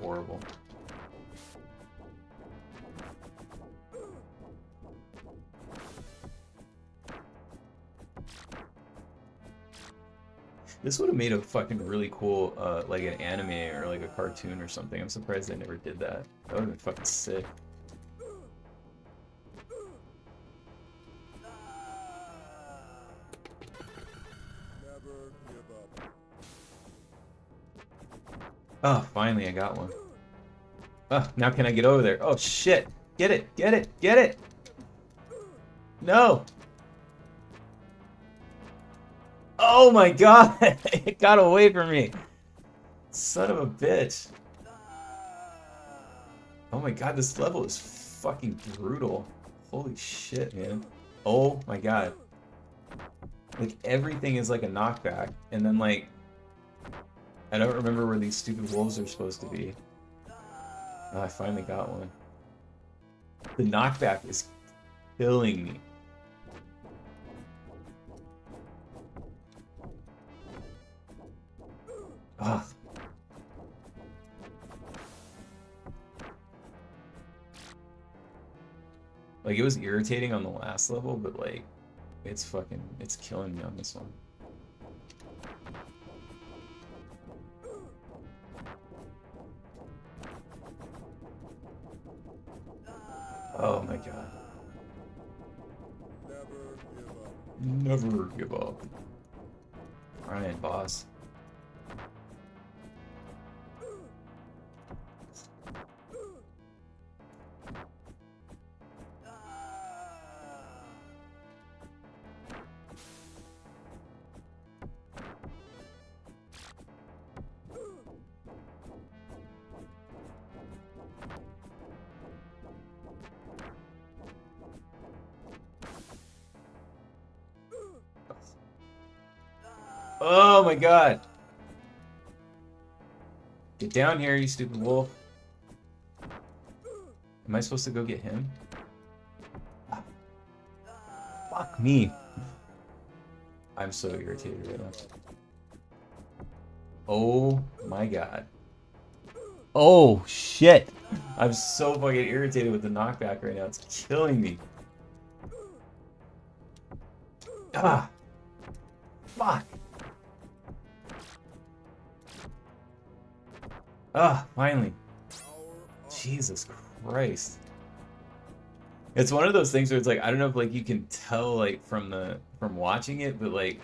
Horrible. This would have made a fucking really cool, like an anime or like a cartoon or something. I'm surprised they never did that. That would have been fucking sick. Never give up. Oh, finally I got one. Oh, now can I get over there? Oh shit! Get it! Get it! Get it! No! Oh my god! It got away from me! Son of a bitch. Oh my god, this level is fucking brutal. Holy shit, man. Oh my god. Like, everything is like a knockback, and then like... I don't remember where these stupid wolves are supposed to be. Oh, I finally got one. The knockback is killing me. Ugh. Like, it was irritating on the last level, but like, it's killing me on this one. Oh my god. Never give up. Never give up. Alright, boss. Oh my god! Get down here, you stupid wolf. Am I supposed to go get him? Fuck me. I'm so irritated right now. Oh my god. Oh shit! I'm so fucking irritated with the knockback right now. It's killing me. Ah! Fuck! Ah, finally. Jesus Christ. It's one of those things where it's like, I don't know if like you can tell like from watching it, but like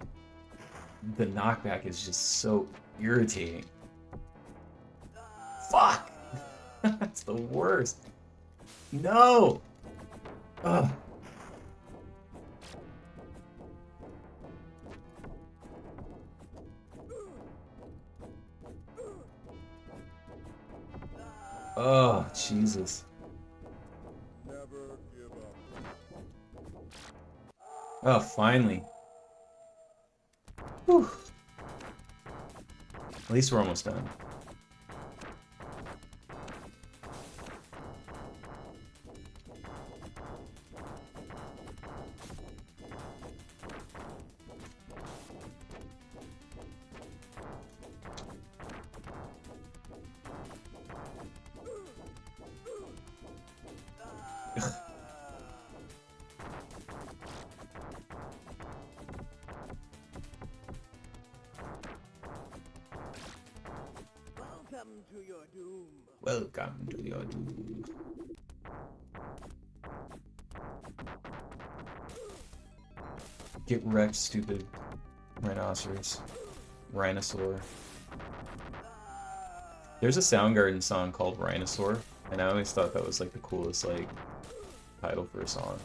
the knockback is just so irritating. Fuck! That's the worst. No! Ugh. Oh, Jesus. Never give up. Oh, finally. Whew. At least we're almost done. Welcome to your doom. Welcome to your doom. Get wrecked, stupid rhinoceros. Rhinosaur. There's a Soundgarden song called Rhinosaur, and I always thought that was like the coolest like title for a song.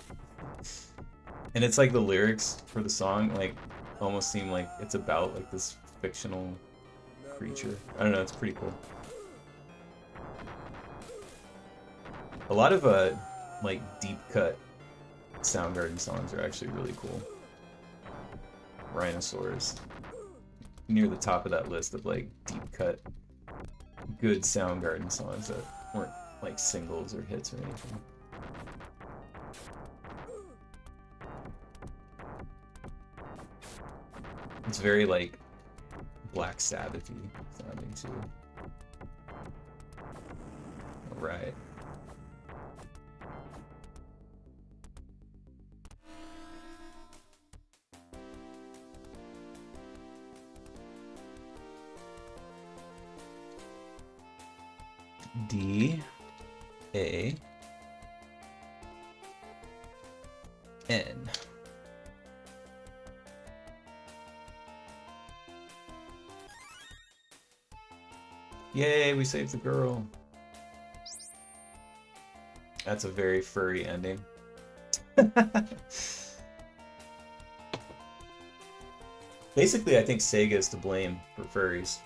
And it's like the lyrics for the song like almost seem like it's about like this fictional creature. I don't know, it's pretty cool. A lot of like deep cut Soundgarden songs are actually really cool. Rhinosaurs near the top of that list of like deep cut good Soundgarden songs that weren't like singles or hits or anything. It's very like Black Sabbath-y sounding too. Alright. D A N. Yay, we saved the girl. That's a very furry ending. Basically, I think Sega is to blame for furries.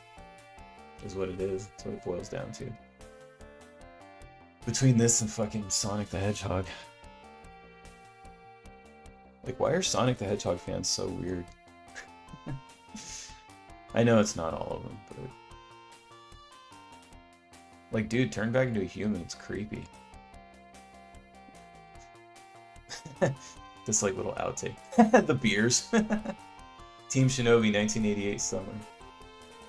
Is what it is. That's what it boils down to. Between this and fucking Sonic the Hedgehog. Like, why are Sonic the Hedgehog fans so weird? I know it's not all of them, but... Like, dude, turn back into a human. It's creepy. This, like, little outtake. The beers. Team Shinobi 1988 summer.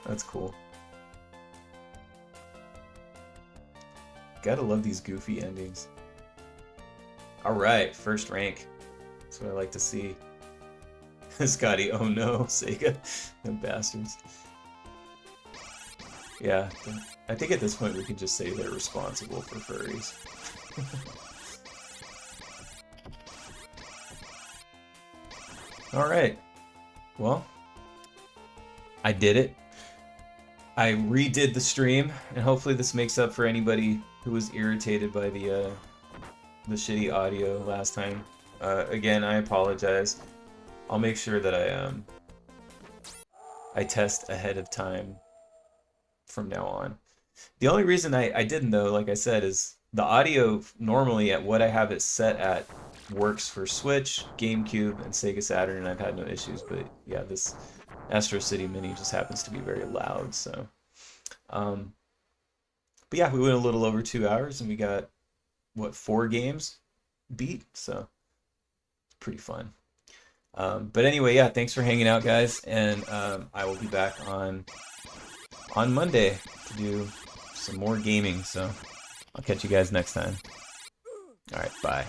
That's cool. Gotta love these goofy endings. Alright, first rank. That's what I like to see. Scotty, oh no, Sega. Them bastards. Yeah, I think at this point we can just say they're responsible for furries. Alright. Well, I did it. I redid the stream, and hopefully this makes up for anybody who was irritated by the shitty audio last time. Again, I apologize. I'll make sure that I test ahead of time from now on. The only reason I didn't, though, like I said, is the audio normally at what I have it set at works for Switch, GameCube, and Sega Saturn, and I've had no issues. But yeah, this Astro City Mini just happens to be very loud. So, but yeah, we went a little over 2 hours, and we got what, 4 games beat. So it's pretty fun. But anyway, yeah, thanks for hanging out, guys, and I will be back on Monday to do some more gaming. So I'll catch you guys next time. All right, bye.